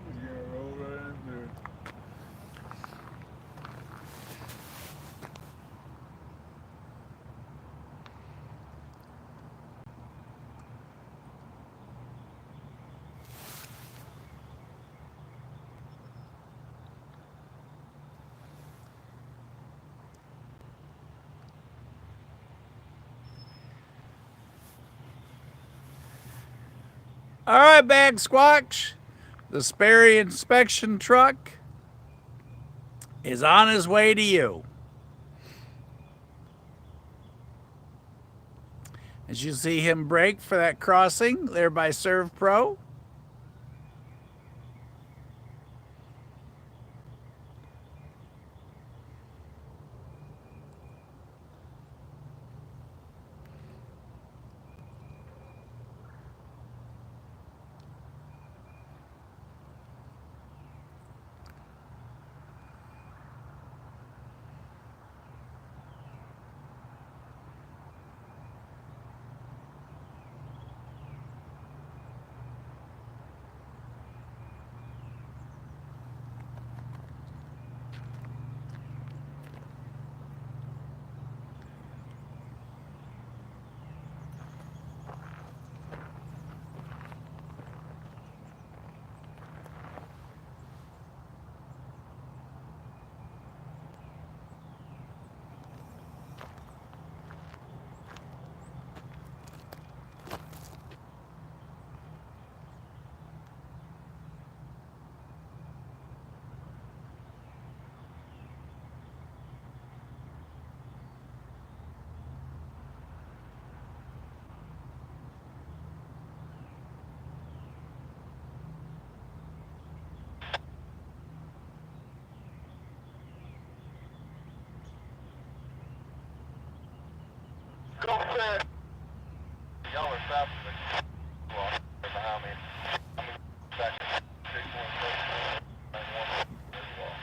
He's gonna roll right in there. All right, Bag Squatch. The Sperry inspection truck is on his way to you. As you see him brake for that crossing there by Serve Pro. Go ahead. Y'all are south of the well, behind me. I'm in section 616 and 1 as well.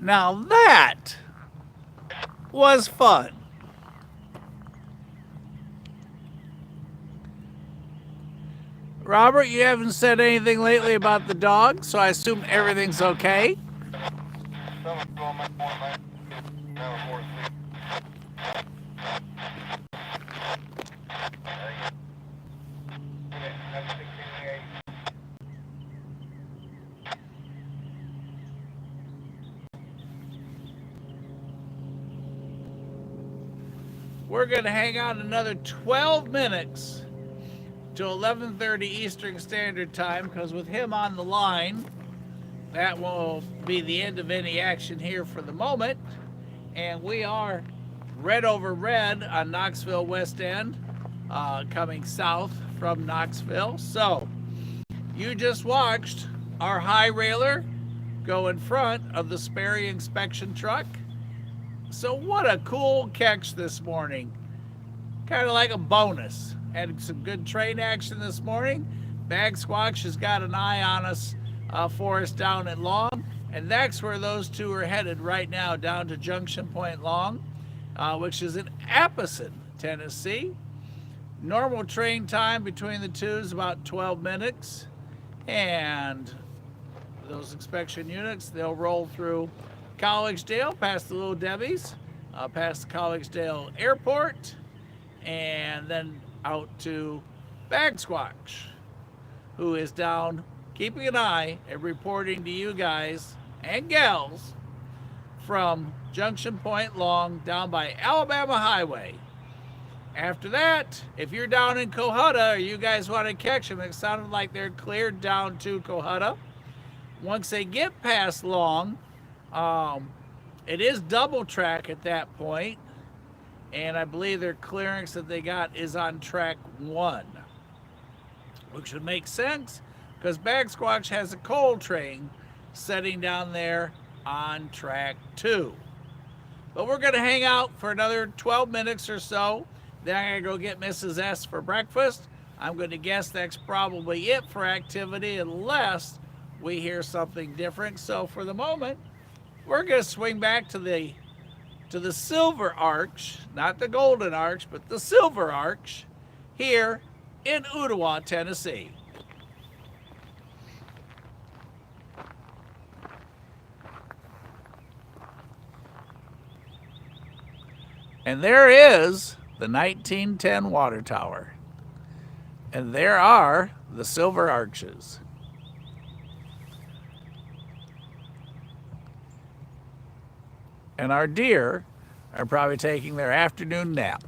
Now that was fun. Robert, you haven't said anything lately about the dog, so I assume everything's okay. Someone's going to make one man. Now we're more asleep. We're going to hang out another 12 minutes to 11:30 Eastern Standard Time, because with him on the line, that will be the end of any action here for the moment. And we are red over red on Knoxville West End, coming south from Knoxville. So you just watched our high railer go in front of the Sperry inspection truck. So what a cool catch this morning. Kind of like a bonus. Had some good train action this morning. Bag Squatch has got an eye on us for us down at Long. And that's where those two are headed right now, down to Junction Point Long, which is in Appleton, Tennessee. Normal train time between the two is about 12 minutes. And those inspection units, they'll roll through Collegedale, past the Little Debbie's, past the Collegedale Airport, and then out to Bag Squatch, who is down keeping an eye and reporting to you guys and gals from Junction Point Long down by Alabama Highway. After that, if you're down in Cohutta or you guys want to catch them, it sounded like they're cleared down to Cohutta. Once they get past Long, it is double track at that point, and I believe their clearance that they got is on track 1, which would make sense because Bag Squatch has a coal train setting down there on track 2. But we're going to hang out for another 12 minutes or so. Then I'm going to go get Mrs. S for breakfast. I'm going to guess that's probably it for activity unless we hear something different. So for the moment, we're going to swing back to the Silver Arch, not the Golden Arch, but the Silver Arch here in Ooltewah, Tennessee. And there is the 1910 water tower. And there are the Silver Arches. And our deer are probably taking their afternoon nap.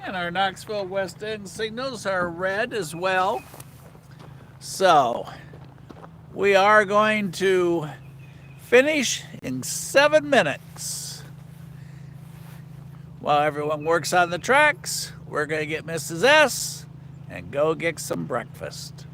And our Knoxville West End signals are red as well. So we are going to finish in 7 minutes. While everyone works on the tracks, we're going to get Mrs. S and go get some breakfast.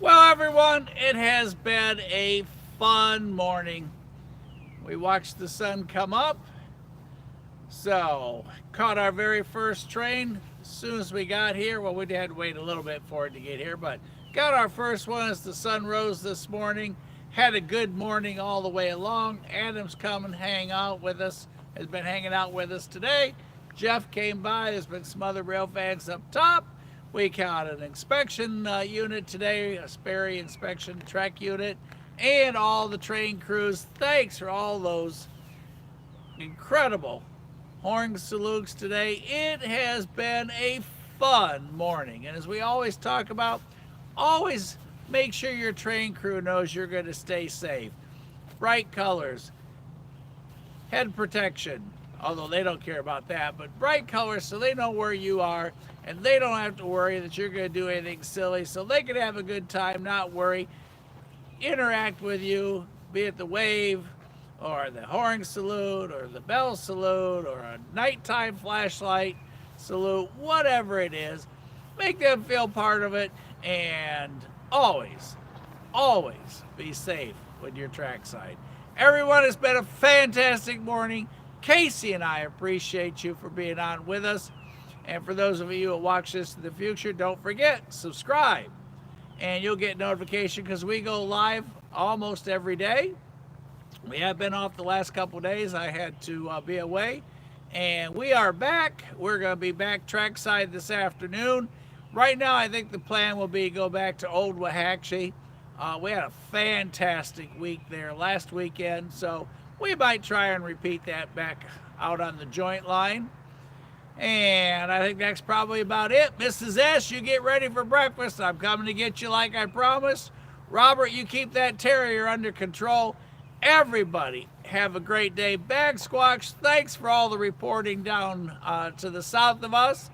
Well, everyone, it has been a fun morning. We watched the sun come up. So, caught our very first train as soon as we got here. Well, we had to wait a little bit for it to get here, but got our first one as the sun rose this morning. Had a good morning all the way along. Adam's come and hang out with us, has been hanging out with us today. Jeff came by. There's been some other rail fans up top. We caught an inspection unit today, a Sperry inspection track unit, and all the train crews. Thanks for all those incredible horn salutes today. It has been a fun morning. And as we always talk about, always make sure your train crew knows you're going to stay safe. Bright colors, head protection, although they don't care about that, but bright colors so they know where you are and they don't have to worry that you're going to do anything silly, so they can have a good time, not worry, interact with you, be it the wave or the horn salute or the bell salute or a nighttime flashlight salute, whatever it is. Make them feel part of it, and always, always be safe when you're trackside. Everyone, it's been a fantastic morning. Casey and I appreciate you for being on with us. And for those of you who watch this in the future, don't forget, subscribe. And you'll get notification because we go live almost every day. We have been off the last couple days. I had to be away. And we are back. We're going to be back trackside this afternoon. Right now, I think the plan will be to go back to Ooltewah. We had a fantastic week there last weekend, so we might try and repeat that back out on the joint line. And I think that's probably about it. Mrs. S, you get ready for breakfast. I'm coming to get you like I promised. Robert, you keep that terrier under control. Everybody, have a great day. Bag Squatch, thanks for all the reporting down to the south of us.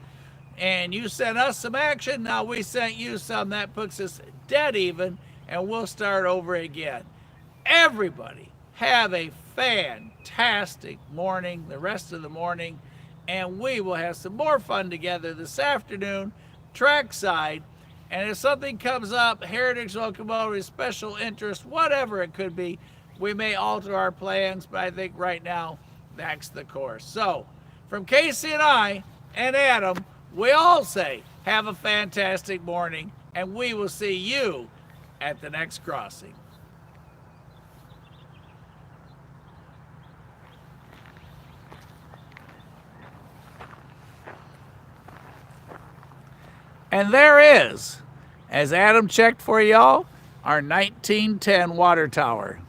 And you sent us some action. Now we sent you some. That puts us dead even, and we'll start over again. Everybody, have a fantastic morning, the rest of the morning, and we will have some more fun together this afternoon, trackside. And if something comes up, heritage locomotive, special interest, whatever it could be, we may alter our plans, but I think right now that's the course. So, from Casey and I and Adam, we all say, have a fantastic morning, and we will see you at the next crossing. And there is, as Adam checked for y'all, our 1910 water tower.